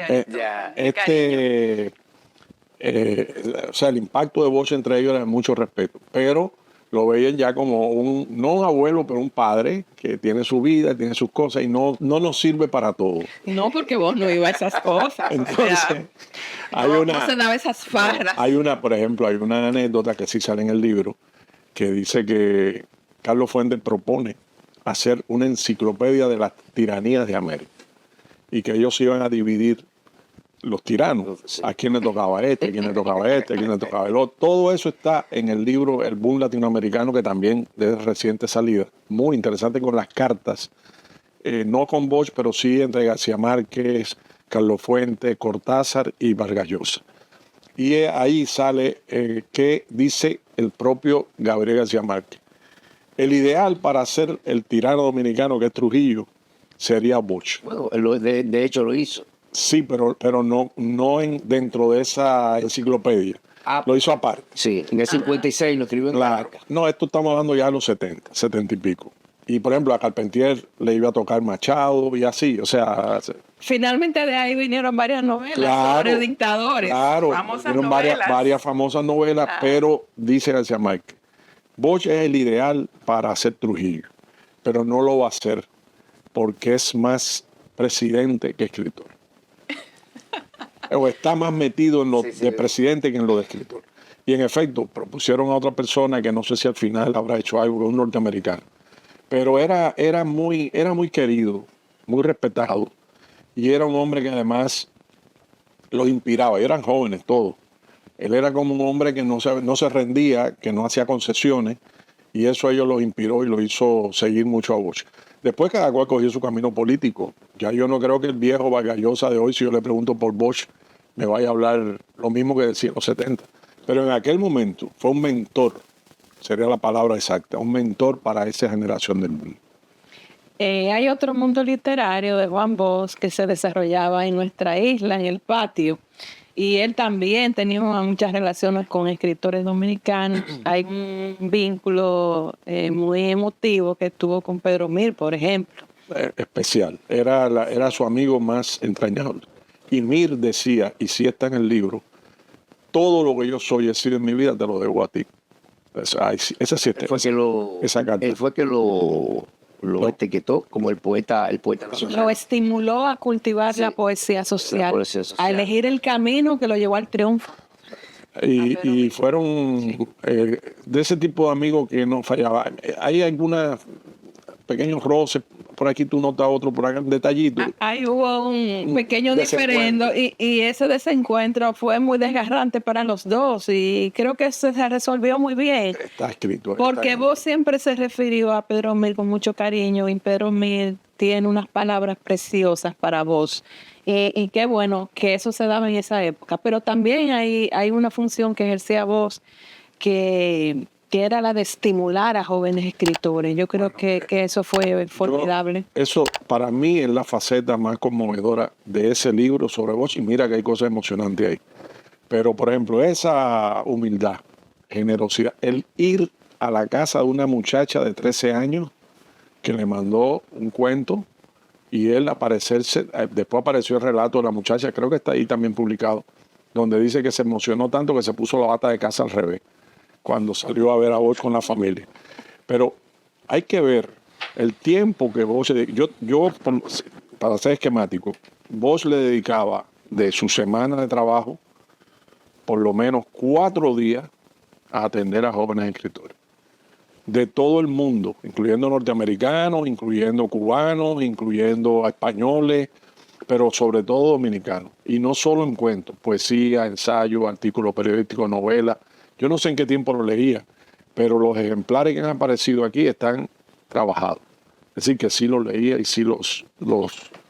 S3: sea, el impacto de Bosch entre ellos era de mucho respeto, pero lo veían ya como no un abuelo, pero un padre que tiene su vida, tiene sus cosas y no nos sirve para todo.
S1: No, porque vos no ibas a esas cosas.
S3: Entonces,
S1: no se daba esas farras.
S3: Por ejemplo, hay una anécdota que sí sale en el libro que dice que Carlos Fuentes propone hacer una enciclopedia de las tiranías de América y que ellos iban a dividir los tiranos, sí. A quién le tocaba a quién le tocaba a quién le tocaba el otro. Todo eso está en el libro El Boom Latinoamericano, que también es reciente salida. Muy interesante con las cartas, no con Bosch, pero sí entre García Márquez, Carlos Fuentes, Cortázar y Vargas Llosa. Y ahí sale que dice el propio Gabriel García Márquez. El ideal para ser el tirano dominicano, que es Trujillo, sería Bosch.
S2: Bueno, de hecho lo hizo.
S3: Sí, pero no dentro de esa enciclopedia. Lo hizo aparte.
S2: Sí, en el 56 lo escribió en Caracas.
S3: No, esto estamos hablando ya de los 70 y pico. Y por ejemplo, a Carpentier le iba a tocar Machado y así, o sea,
S1: Finalmente de ahí vinieron varias novelas
S3: claro,
S1: sobre dictadores.
S3: claro,
S1: Famosas
S3: hubieron
S1: novelas.
S3: varias famosas novelas, pero dice García Márquez, Bosch es el ideal para hacer Trujillo, pero no lo va a hacer porque es más presidente que escritor. O está más metido en lo de presidente que en lo de escritor. Y en efecto, propusieron a otra persona que no sé si al final habrá hecho algo, un norteamericano. Pero era muy querido, muy respetado. Y era un hombre que además los inspiraba. Y eran jóvenes todos. Él era como un hombre que no se rendía, que no hacía concesiones. Y eso a ellos los inspiró y los hizo seguir mucho a Bosch. Después cada cual cogió su camino político. Ya yo no creo que el viejo Vargas Llosa de hoy, si yo le pregunto por Bosch, me vaya a hablar lo mismo que decía en los 70. Pero en aquel momento fue un mentor, sería la palabra exacta, un mentor para esa generación del mundo.
S1: Hay otro mundo literario de Juan Bosch que se desarrollaba en nuestra isla, en el patio. Y él también tenía muchas relaciones con escritores dominicanos. Hay un vínculo muy emotivo que tuvo con Pedro Mir, por ejemplo.
S3: Especial, era su amigo más entrañable. Y Mir decía, y sí está en el libro, todo lo que yo soy he sido en mi vida, te lo debo a ti. Esa sí está. Esa carta.
S2: Él fue que lo etiquetó como el poeta nacional.
S1: Lo estimuló a cultivar la poesía social, a elegir el camino que lo llevó al triunfo.
S3: Y fueron de ese tipo de amigos que no fallaban. Hay algunos pequeños roces, por aquí tú notas otro, por acá un detallito.
S1: Ahí hubo un pequeño diferendo y ese desencuentro fue muy desgarrante para los dos y creo que se resolvió muy bien.
S3: Está escrito.
S1: Porque vos siempre se refirió a Pedro Mir con mucho cariño y Pedro Mir tiene unas palabras preciosas para vos. Y qué bueno que eso se daba en esa época. Pero también hay una función que ejercía vos que era la de estimular a jóvenes escritores. Yo creo que eso fue formidable.
S3: Eso para mí es la faceta más conmovedora de ese libro sobre Bosch. Y mira que hay cosas emocionantes ahí. Pero, por ejemplo, esa humildad, generosidad, el ir a la casa de una muchacha de 13 años que le mandó un cuento y él aparecerse, después apareció el relato de la muchacha, creo que está ahí también publicado, donde dice que se emocionó tanto que se puso la bata de casa al revés cuando salió a ver a Bosch con la familia. Pero hay que ver el tiempo que Bosch... Yo para ser esquemático, Bosch le dedicaba de su semana de trabajo por lo menos 4 días a atender a jóvenes escritores. De todo el mundo, incluyendo norteamericanos, incluyendo cubanos, incluyendo españoles, pero sobre todo dominicanos. Y no solo en cuentos, poesía, ensayo, artículos periodísticos, novelas. Yo no sé en qué tiempo lo leía, pero los ejemplares que han aparecido aquí están trabajados. Es decir, que sí los leía y sí los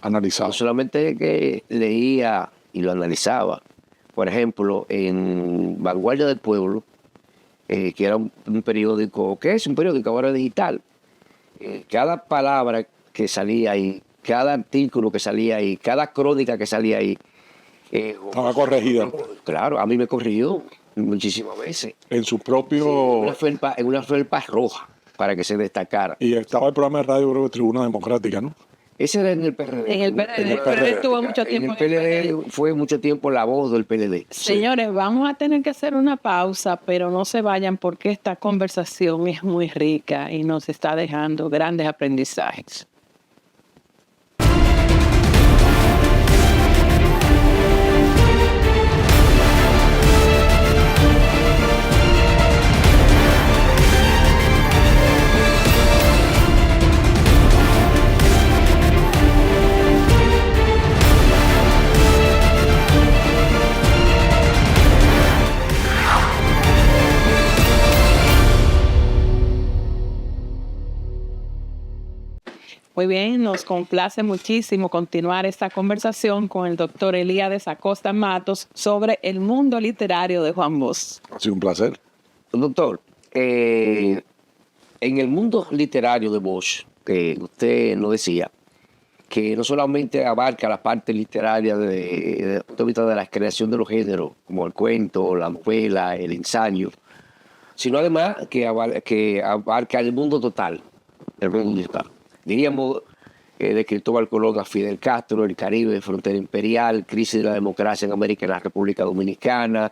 S3: analizaba.
S2: No solamente que leía y lo analizaba. Por ejemplo, en Vanguardia del Pueblo, que era un periódico, ¿qué es? Un periódico ahora digital. Cada palabra que salía ahí, cada artículo que salía ahí, cada crónica que salía ahí.
S3: Estaba corregida.
S2: Claro, a mí me corrigió muchísimas veces.
S3: En su propio...
S2: Sí, en una felpa roja, para que se destacara.
S3: Y estaba el programa de radio, creo que Tribuna Democrática, ¿no?
S2: Ese era en el PRD.
S1: En el PRD. El PRD estuvo mucho tiempo.
S2: En el PLD fue mucho tiempo la voz del PLD.
S1: Señores, vamos a tener que hacer una pausa, pero no se vayan porque esta conversación es muy rica y nos está dejando grandes aprendizajes. Muy bien, nos complace muchísimo continuar esta conversación con el doctor Elíades Acosta Matos sobre el mundo literario de Juan Bosch.
S3: Ha sido un placer.
S2: Doctor, en el mundo literario de Bosch, que usted nos decía, que no solamente abarca la parte literaria desde el punto de vista de la creación de los géneros, como el cuento, la novela, el ensayo, sino además que abarca el mundo total. Está. Diríamos de Cristóbal Colón a Fidel Castro, el Caribe, frontera imperial, crisis de la democracia en América y la República Dominicana,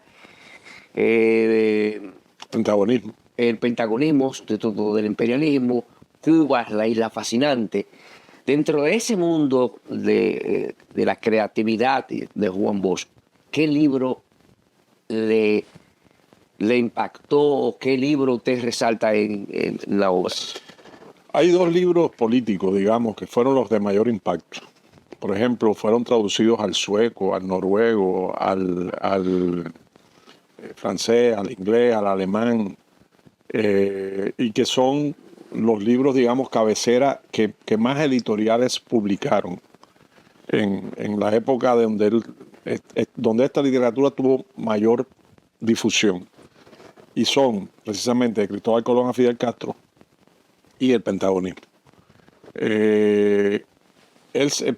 S3: Antagonismo.
S2: el pentagonismo, de todo del imperialismo, Cuba, la isla fascinante. Dentro de ese mundo de la creatividad de Juan Bosch, ¿qué libro le impactó? ¿Qué libro usted resalta en la obra?
S3: Hay dos libros políticos, digamos, que fueron los de mayor impacto. Por ejemplo, fueron traducidos al sueco, al noruego, al francés, al inglés, al alemán, y que son los libros, digamos, cabecera que más editoriales publicaron en la época donde esta literatura tuvo mayor difusión. Y son precisamente de Cristóbal Colón a Fidel Castro y el pentagonismo. Por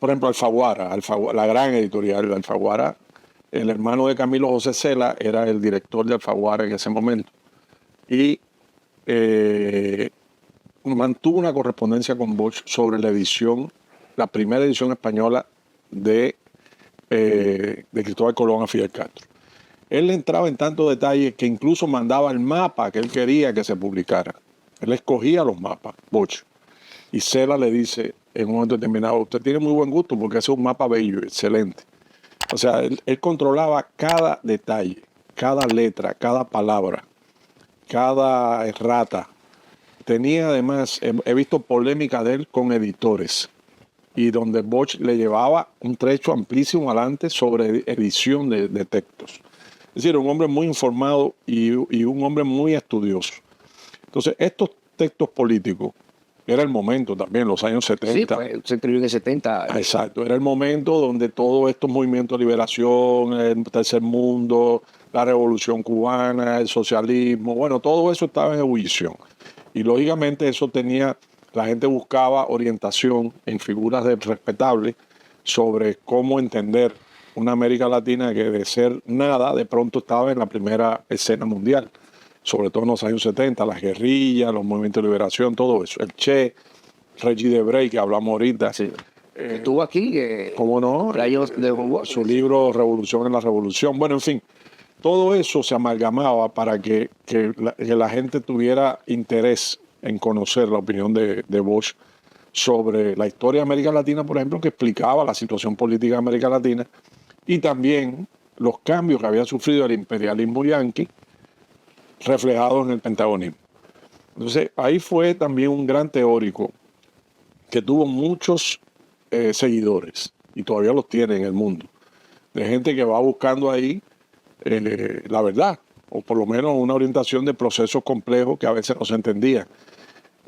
S3: ejemplo, Alfaguara, la gran editorial de Alfaguara, el hermano de Camilo José Cela era el director de Alfaguara en ese momento. Y mantuvo una correspondencia con Bosch sobre la primera edición española de Cristóbal Colón a Fidel Castro. Él entraba en tantos detalles que incluso mandaba el mapa que él quería que se publicara. Él escogía los mapas, Bosch. Y Cela le dice en un momento determinado, usted tiene muy buen gusto porque ese es un mapa bello, excelente. O sea, él controlaba cada detalle, cada letra, cada palabra, cada errata. Tenía además, he visto polémica de él con editores, y donde Bosch le llevaba un trecho amplísimo adelante sobre edición de textos. Es decir, un hombre muy informado y un hombre muy estudioso. Entonces, estos textos políticos, era el momento también, los años 70.
S2: Sí, se escribió en el 70.
S3: Exacto, era el momento donde todos estos movimientos de liberación, el tercer mundo, la revolución cubana, el socialismo, bueno, todo eso estaba en ebullición. Y lógicamente la gente buscaba orientación en figuras respetables sobre cómo entender una América Latina que de ser nada, de pronto estaba en la primera escena mundial, sobre todo en los años 70, las guerrillas, los movimientos de liberación, todo eso. El Che, Regis Debray, que hablamos ahorita.
S2: Sí. Estuvo aquí.
S3: ¿Cómo no? Su libro Revolución en la Revolución. Bueno, en fin, todo eso se amalgamaba para que la gente tuviera interés en conocer la opinión de Bosch sobre la historia de América Latina, por ejemplo, que explicaba la situación política de América Latina y también los cambios que había sufrido el imperialismo yanqui reflejados en el pentagonismo. Entonces, ahí fue también un gran teórico que tuvo muchos seguidores, y todavía los tiene en el mundo, de gente que va buscando ahí la verdad, o por lo menos una orientación de procesos complejos que a veces no se entendían.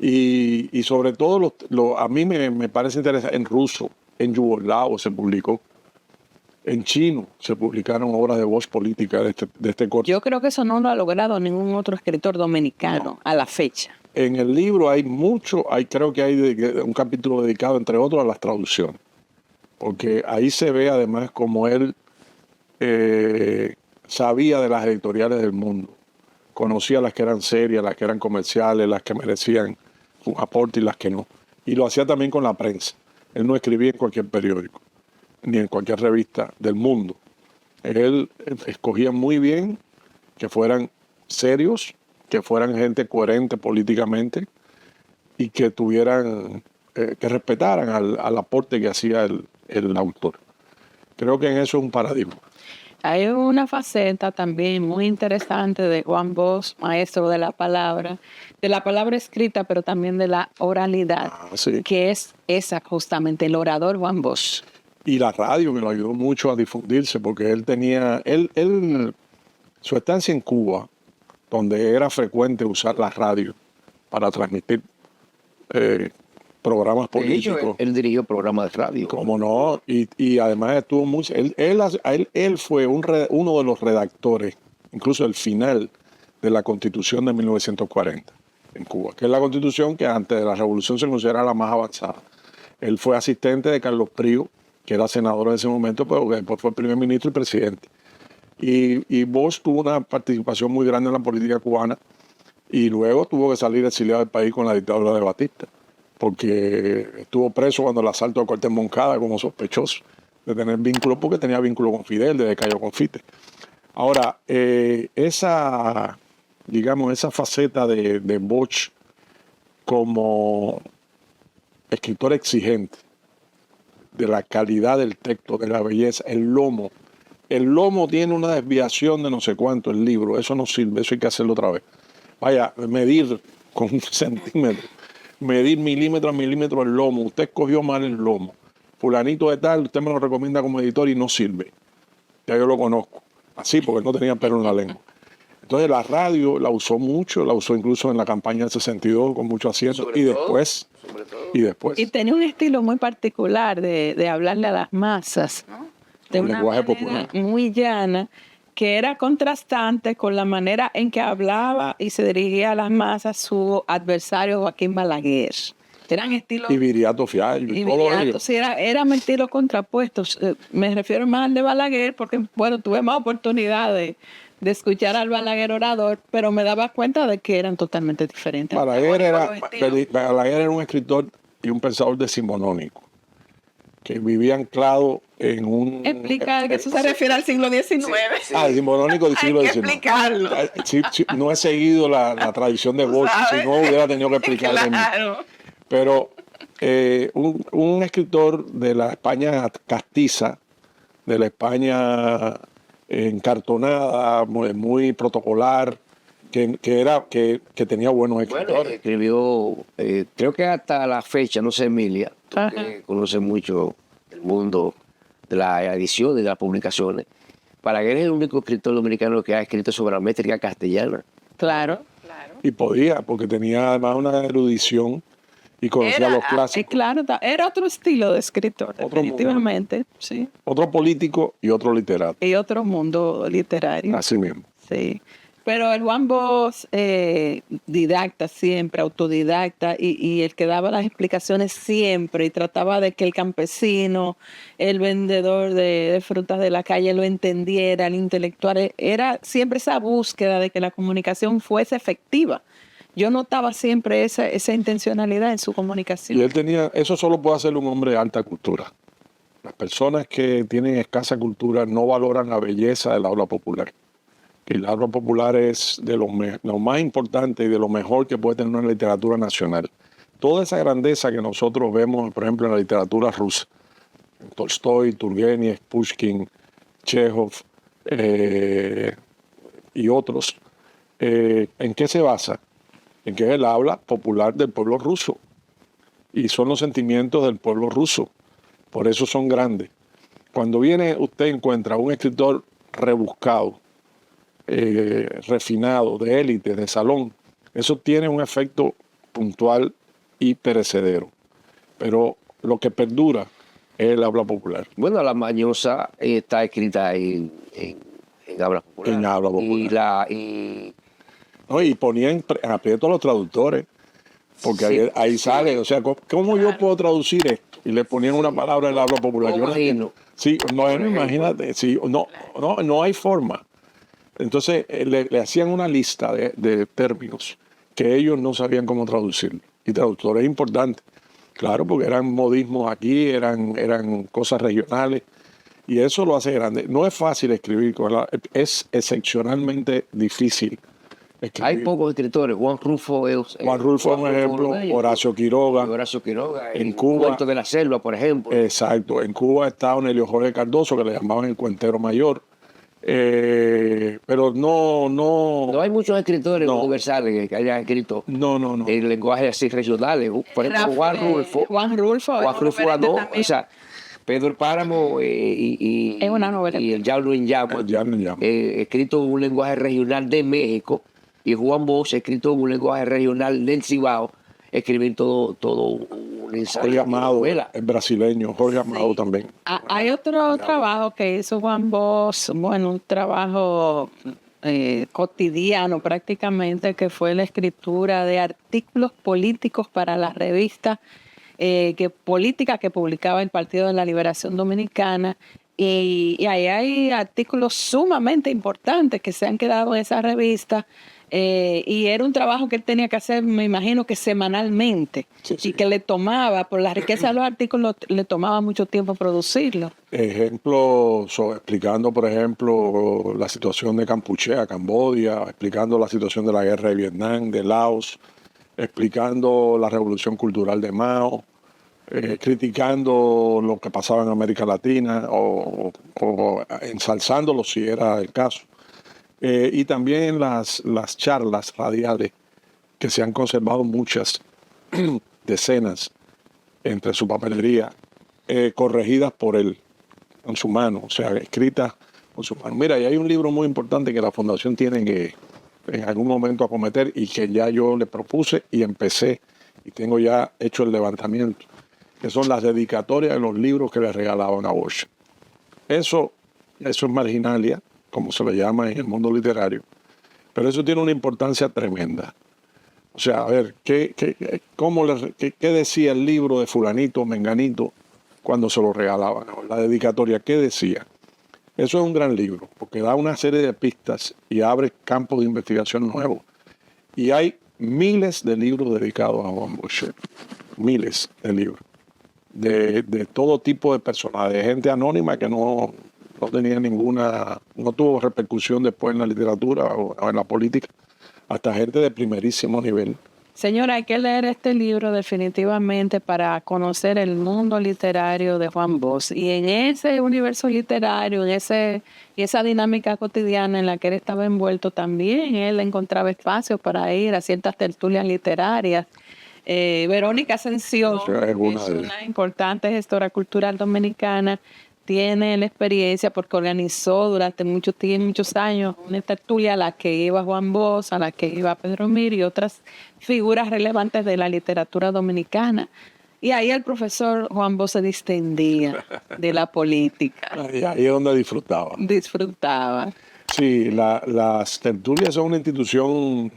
S3: Y sobre todo, a mí me parece interesante, en ruso, en yugoslavo se publicó, en chino se publicaron obras de Bosch política de este corte.
S1: Yo creo que eso no lo ha logrado ningún otro escritor dominicano a la fecha.
S3: En el libro hay creo que hay un capítulo dedicado, entre otros, a las traducciones, porque ahí se ve además como él sabía de las editoriales del mundo, conocía las que eran serias, las que eran comerciales, las que merecían un aporte y las que no. Y lo hacía también con la prensa. Él no escribía en cualquier periódico, ni en cualquier revista del mundo. Él escogía muy bien que fueran serios, que fueran gente coherente políticamente y que tuvieran, que respetaran al aporte que hacía el autor. Creo que en eso es un paradigma.
S1: Hay una faceta también muy interesante de Juan Bosch, maestro de la palabra escrita, pero también de la oralidad,
S3: Sí.
S1: que es esa justamente, el orador Juan Bosch.
S3: Y la radio, que lo ayudó mucho a difundirse, porque él tenía, su estancia en Cuba, donde era frecuente usar la radio para transmitir programas políticos.
S2: Él dirigió programas de radio.
S3: Cómo no, y además estuvo mucho. Él fue uno de los redactores, incluso el final de la Constitución de 1940 en Cuba, que es la Constitución que antes de la Revolución se considera la más avanzada. Él fue asistente de Carlos Prigo, que era senador en ese momento, pero que después fue primer ministro y presidente. Y Bosch tuvo una participación muy grande en la política cubana y luego tuvo que salir exiliado del país con la dictadura de Batista. porque estuvo preso cuando el asalto a Cuartel Moncada como sospechoso de tener vínculo, porque tenía vínculo con Fidel desde Cayo Confite. Ahora, digamos, esa faceta de Bosch como escritor exigente, de la calidad del texto, de la belleza, el lomo. El lomo tiene una desviación de no sé cuánto el libro, eso no sirve, eso hay que hacerlo otra vez. Vaya, medir con un centímetro, medir milímetro a milímetro el lomo. Usted escogió mal el lomo. Fulanito de tal, usted me lo recomienda como editor y no sirve. Ya yo lo conozco. Así, porque no tenía pelo en la lengua. Entonces la radio la usó mucho, la usó incluso en la campaña del 62 con mucho acierto. Y después.
S1: Y tenía un estilo muy particular de hablarle a las masas, ¿no? De
S3: Un
S1: una
S3: lenguaje
S1: manera
S3: popular.
S1: muy llana, que era contrastante con la manera en que hablaba y se dirigía a las masas su adversario Joaquín Balaguer. Eran estilos...
S3: Y Viriato Fiallo y todos ellos.
S1: Sí, eran estilos contrapuestos. Me refiero más al de Balaguer porque, bueno, tuve más oportunidad de escuchar al Balaguer orador, pero me daba cuenta de que eran totalmente diferentes.
S3: Balaguer era un escritor y un pensador decimonónico, que vivía anclado en un...
S1: Explica que eso se refiere al siglo XIX.
S3: Decimonónico del siglo XIX.
S1: Hay que explicarlo.
S3: Sí, no he seguido la tradición de Bosch, si no hubiera tenido que explicarlo.
S1: Claro.
S3: Pero un escritor de la España castiza, de la España encartonada, muy protocolar, que tenía buenos escritores.
S2: Bueno, escribió, creo que hasta la fecha, no sé, Emilia, tú que conoces mucho el mundo de la edición y de las publicaciones. Balaguer es el único escritor dominicano que ha escrito sobre la métrica castellana.
S1: Claro.
S3: Y podía, porque tenía además una erudición y conocía los clásicos.
S1: Claro, era otro estilo de escritor, definitivamente. Sí.
S3: Otro político y otro literato.
S1: Y otro mundo literario.
S3: Así mismo.
S1: Sí. Pero el Juan Bosch, didacta siempre, autodidacta, y el que daba las explicaciones siempre, y trataba de que el campesino, el vendedor de frutas de la calle lo entendiera, el intelectual, era siempre esa búsqueda de que la comunicación fuese efectiva. Yo notaba siempre esa intencionalidad en su comunicación.
S3: Y él tenía, eso solo puede hacer un hombre de alta cultura. Las personas que tienen escasa cultura no valoran la belleza del habla popular. Y el habla popular es de lo más importante y de lo mejor que puede tener una literatura nacional. Toda esa grandeza que nosotros vemos, por ejemplo, en la literatura rusa, Tolstoy, Turgenev, Pushkin, Chekhov y otros, ¿en qué se basa? En que es el habla popular del pueblo ruso. Y son los sentimientos del pueblo ruso. Por eso son grandes. Cuando usted encuentra un escritor rebuscado, refinado, de élite, de salón, eso tiene un efecto puntual y perecedero. Pero lo que perdura es el habla popular.
S2: Bueno, la mañosa está escrita en habla popular.
S3: En habla popular. Y ponía en aprieto a los traductores, porque ahí sale, o sea, ¿cómo yo puedo traducir esto? Y le ponían una palabra en el habla popular.
S2: Yo imagino.
S3: Sí, imagínate, sí, no hay forma. Entonces le hacían una lista de términos que ellos no sabían cómo traducir. Y traductores importantes, claro, porque eran modismos aquí, eran cosas regionales, y eso lo hace grande. No es fácil escribir, es excepcionalmente difícil escribir.
S2: Hay pocos escritores. Juan Rulfo es
S3: un ejemplo, Horacio Quiroga.
S2: En
S3: Cuba,
S2: Cuento de la Selva, por ejemplo.
S3: Exacto. En Cuba está Onelio Jorge Cardoso, que le llamaban el cuentero mayor. Pero no
S2: hay muchos escritores universales que hayan escrito en lenguajes así regionales. Por ejemplo, Juan Rulfo ganó, o sea, Pedro Páramo
S1: es una novela.
S2: Y el Llano en Llamo, escrito en un lenguaje regional de México, y Juan Bosch escrito en un lenguaje regional del Cibao, escribir todo un ensayo.
S3: Jorge Amado, el brasileño, Jorge Amado también.
S1: Hay otro trabajo que hizo Juan Bosch, bueno, un trabajo cotidiano prácticamente, que fue la escritura de artículos políticos para la revista política que publicaba el Partido de la Liberación Dominicana. Y ahí hay artículos sumamente importantes que se han quedado en esa revista, Y era un trabajo que él tenía que hacer, me imagino que semanalmente, y que le tomaba, por la riqueza de los artículos, le tomaba mucho tiempo producirlo.
S3: Explicando, por ejemplo, la situación de Kampuchea, Camboya, explicando la situación de la guerra de Vietnam, de Laos, explicando la revolución cultural de Mao, criticando lo que pasaba en América Latina o ensalzándolo si era el caso. Y también las charlas radiales, que se han conservado muchas decenas entre su papelería, corregidas por él, con su mano, o sea, escritas con su mano. Mira, y hay un libro muy importante que la Fundación tiene que en algún momento acometer y que ya yo le propuse y empecé, y tengo ya hecho el levantamiento, que son las dedicatorias de los libros que le regalaban a Bosch. Eso es marginalia, como se le llama en el mundo literario, pero eso tiene una importancia tremenda. O sea, a ver, ¿qué decía el libro de fulanito, menganito, cuando se lo regalaban? La dedicatoria, ¿qué decía? Eso es un gran libro, porque da una serie de pistas y abre campos de investigación nuevos. Y hay miles de libros dedicados a Juan Bosch, miles de libros, de todo tipo de personas, de gente anónima que no tenía no tuvo repercusión después en la literatura o en la política, hasta gente de primerísimo nivel.
S1: Señora, hay que leer este libro definitivamente para conocer el mundo literario de Juan Bosch. Y en ese universo literario, y esa dinámica cotidiana en la que él estaba envuelto, también él encontraba espacio para ir a ciertas tertulias literarias. Verónica Ascensión es una importante gestora cultural dominicana. Tiene la experiencia porque organizó durante muchos años una tertulia a la que iba Juan Bosch, a la que iba Pedro Mir y otras figuras relevantes de la literatura dominicana. Y ahí el profesor Juan Bosch se distendía de la política.
S3: Ahí es donde disfrutaba.
S1: Disfrutaba.
S3: Sí, las tertulias son una institución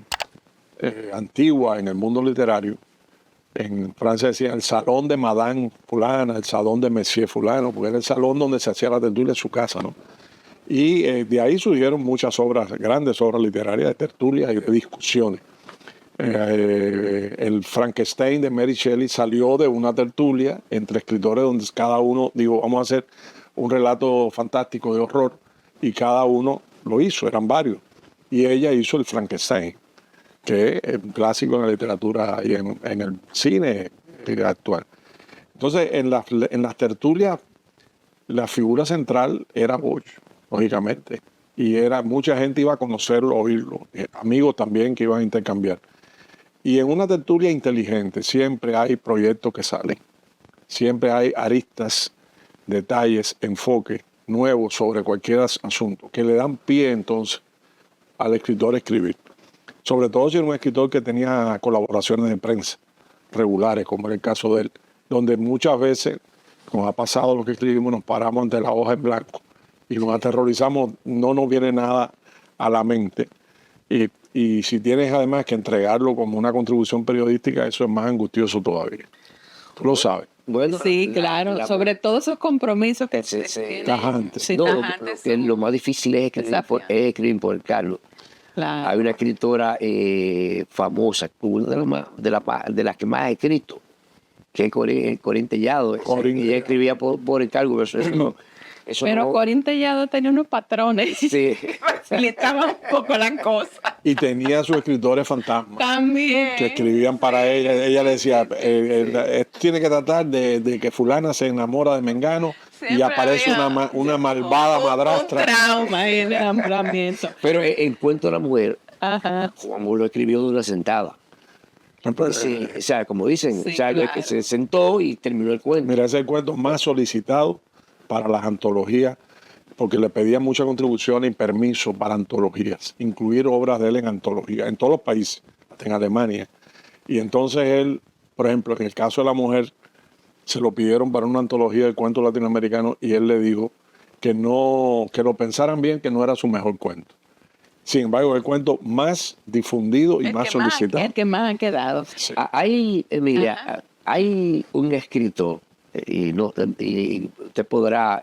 S3: antigua en el mundo literario. En Francia decían el salón de Madame fulana, el salón de Monsieur fulano, porque era el salón donde se hacía la tertulia en su casa, ¿no? Y de ahí surgieron muchas obras, grandes obras literarias de tertulias y de discusiones. El Frankenstein de Mary Shelley salió de una tertulia entre escritores donde cada uno dijo, vamos a hacer un relato fantástico de horror, y cada uno lo hizo, eran varios. Y ella hizo el Frankenstein, que es un clásico en la literatura y en el cine actual. Entonces, en las tertulias, la figura central era Bosch, lógicamente. Y mucha gente iba a conocerlo, oírlo. Amigos también que iban a intercambiar. Y en una tertulia inteligente siempre hay proyectos que salen. Siempre hay aristas, detalles, enfoques nuevos sobre cualquier asunto que le dan pie entonces al escritor a escribir. Sobre todo si era un escritor que tenía colaboraciones de prensa regulares, como era el caso de él, donde muchas veces, como ha pasado lo que escribimos, nos paramos ante la hoja en blanco y nos aterrorizamos, no nos viene nada a la mente. Y si tienes además que entregarlo como una contribución periodística, eso es más angustioso todavía. Tú lo sabes.
S1: Bueno, sí, claro, sobre todo esos compromisos que
S3: tajantes.
S2: Sí, lo más difícil es escribir por Carlos. Claro. Hay una escritora famosa, una de las que más ha escrito, que es Corín Tellado. Ella escribía por encargo.
S1: Pero Corín Tellado tenía unos patrones. Sí. Facilitaba un poco la cosa.
S3: Y tenía sus escritores fantasmas.
S1: También.
S3: Que escribían para ella. Ella le decía, tiene que tratar de que fulana se enamora de Mengano. Siempre y aparece una malvada madrastra.
S1: Un trauma y el enamoramiento.
S2: Pero en Cuento de la Mujer, Juan Bosch lo escribió de una sentada. Sí, o sea, como dicen, claro. Que se sentó y terminó el cuento.
S3: Mira, ese es el cuento más solicitado para las antologías, porque le pedían mucha contribución y permiso para antologías, incluir obras de él en antologías, en todos los países, hasta en Alemania. Y entonces él, por ejemplo, en el caso de la mujer, se lo pidieron para una antología de cuentos latinoamericanos y él le dijo que lo pensaran bien, que no era su mejor cuento. Sin embargo, el cuento más difundido y más solicitado.
S1: El que más ha quedado.
S2: Sí. Emilia, hay un escritor, y usted podrá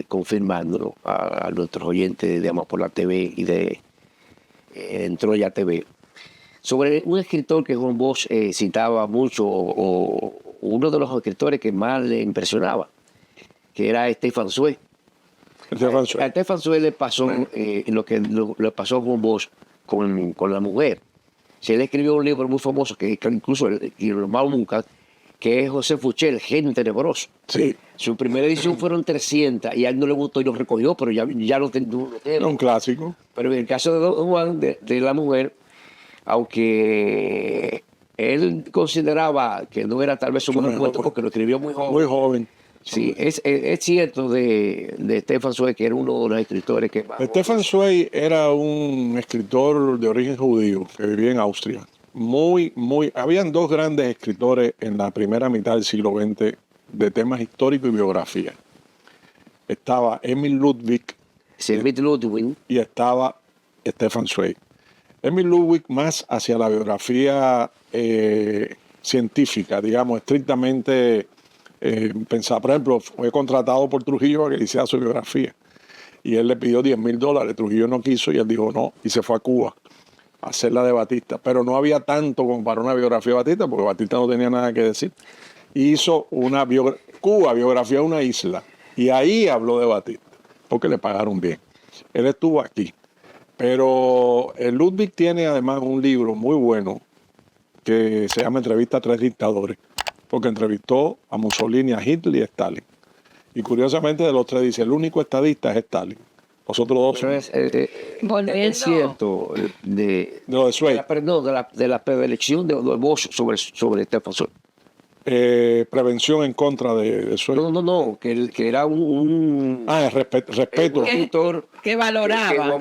S2: confirmándolo a nuestros oyentes de Amas por la TV y de en Troya TV, sobre un escritor que Juan Bosch citaba mucho, o uno de los escritores que más le impresionaba, que era Stefan Zweig. A Stefan Zweig le pasó lo que le pasó a Juan Bosch con la mujer. Si él escribió un libro muy famoso, que incluso el hermano nunca, que es José Fuchs, El genio tenebroso.
S3: Sí.
S2: Su primera edición fueron 300 y a él no le gustó y lo recogió, pero ya lo tengo.
S3: Un clásico.
S2: Pero en el caso de Don Juan, de la mujer, aunque él consideraba que no era tal vez su mejor cuento porque lo escribió muy joven.
S3: Muy joven.
S2: Sí, es cierto de Stefan Zweig, que era uno de los escritores que...
S3: Stefan Zweig era un escritor de origen judío que vivía en Austria. Habían dos grandes escritores en la primera mitad del siglo XX de temas históricos y biografía. Estaba Emil Ludwig y estaba Stefan Zweig. Emil Ludwig más hacia la biografía científica, digamos, estrictamente pensaba. Por ejemplo, fue contratado por Trujillo a que hiciera su biografía y él le pidió $10,000. Trujillo no quiso y él dijo no y se fue a Cuba a hacer la de Batista, pero no había tanto como para una biografía de Batista porque Batista no tenía nada que decir. Y hizo una biografía de una isla, y ahí habló de Batista porque le pagaron bien. Él estuvo aquí, pero Ludwig tiene además un libro muy bueno que se llama Entrevista a tres dictadores, porque entrevistó a Mussolini, a Hitler y a Stalin. Y curiosamente de los tres dice, el único estadista es Stalin. Los otros dos son...
S2: Es cierto de
S3: lo de Zweig.
S2: De la predilección de Bosch sobre Stefan Zweig.
S3: Prevención en contra de Zweig.
S2: No, que era un
S3: respeto.
S2: Un escritor
S1: que valoraba.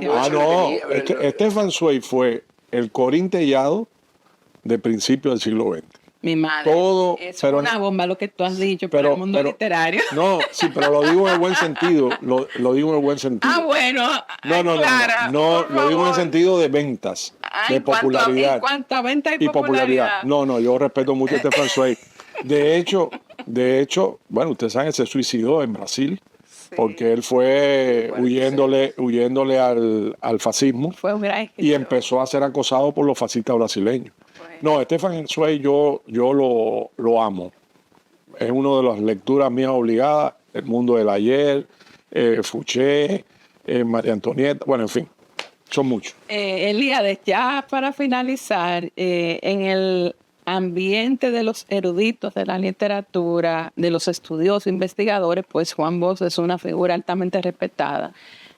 S3: Stefan Zweig fue el Corín Tellado de principios del siglo XX.
S1: Mi madre.
S3: Todo,
S1: es una bomba lo que tú has dicho para el mundo literario.
S3: No, sí, pero lo digo en el buen sentido. Lo digo en el buen sentido.
S1: Ah, bueno.
S3: No, lo digo en el sentido de ventas, de popularidad.
S1: En cuanto a venta y popularidad.
S3: No, yo respeto mucho a Stefan Zweig. De hecho, bueno, ustedes saben, se suicidó en Brasil. Sí. Porque él fue huyéndole al fascismo.
S1: Fue un gran escritor.
S3: Y empezó a ser acosado por los fascistas brasileños. No, Stefan Zweig yo lo amo. Es una de las lecturas mías obligadas. El mundo del ayer, Fouché, María Antonieta, bueno, en fin, son muchos.
S1: Elías, ya para finalizar, en el ambiente de los eruditos de la literatura, de los estudiosos, investigadores, pues Juan Bosch es una figura altamente respetada.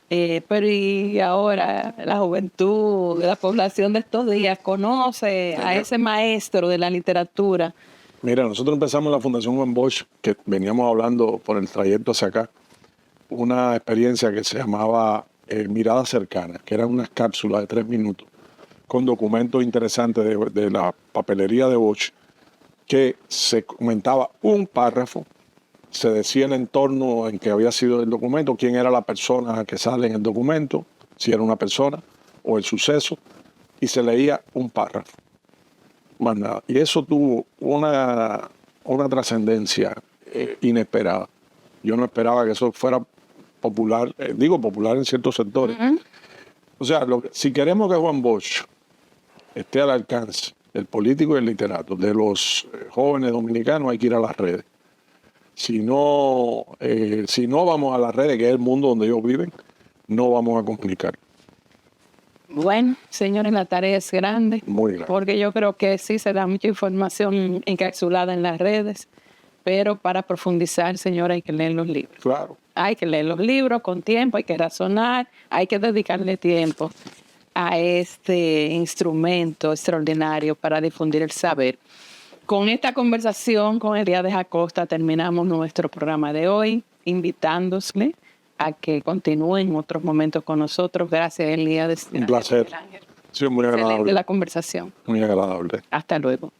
S1: Pero y ahora la juventud, la población de estos días conoce a ese maestro de la literatura.
S3: Mira, nosotros empezamos la Fundación Juan Bosch, que veníamos hablando por el trayecto hacia acá, una experiencia que se llamaba Mirada Cercana, que eran unas cápsulas de 3 minutos con documentos interesantes de la papelería de Bosch, que se comentaba un párrafo. Se decía el entorno en que había sido el documento, quién era la persona que sale en el documento, si era una persona o el suceso, y se leía un párrafo. Más nada. Y eso tuvo una trascendencia inesperada. Yo no esperaba que eso fuera popular, popular en ciertos sectores. Uh-huh. O sea, si queremos que Juan Bosch esté al alcance del político y el literato, de los jóvenes dominicanos, hay que ir a las redes. Si no vamos a las redes, que es el mundo donde ellos viven, no vamos a comunicar.
S1: Bueno, señores, la tarea es grande.
S3: Muy grande.
S1: Porque yo creo que sí se da mucha información encapsulada en las redes, pero para profundizar, señora, hay que leer los libros.
S3: Claro.
S1: Hay que leer los libros con tiempo, hay que razonar, hay que dedicarle tiempo a este instrumento extraordinario para difundir el saber. Con esta conversación con Elías Acosta terminamos nuestro programa de hoy, invitándosle a que continúen otros momentos con nosotros. Gracias, Elías.
S3: Un placer. Sí, muy agradable.
S1: De la conversación.
S3: Muy agradable.
S1: Hasta luego.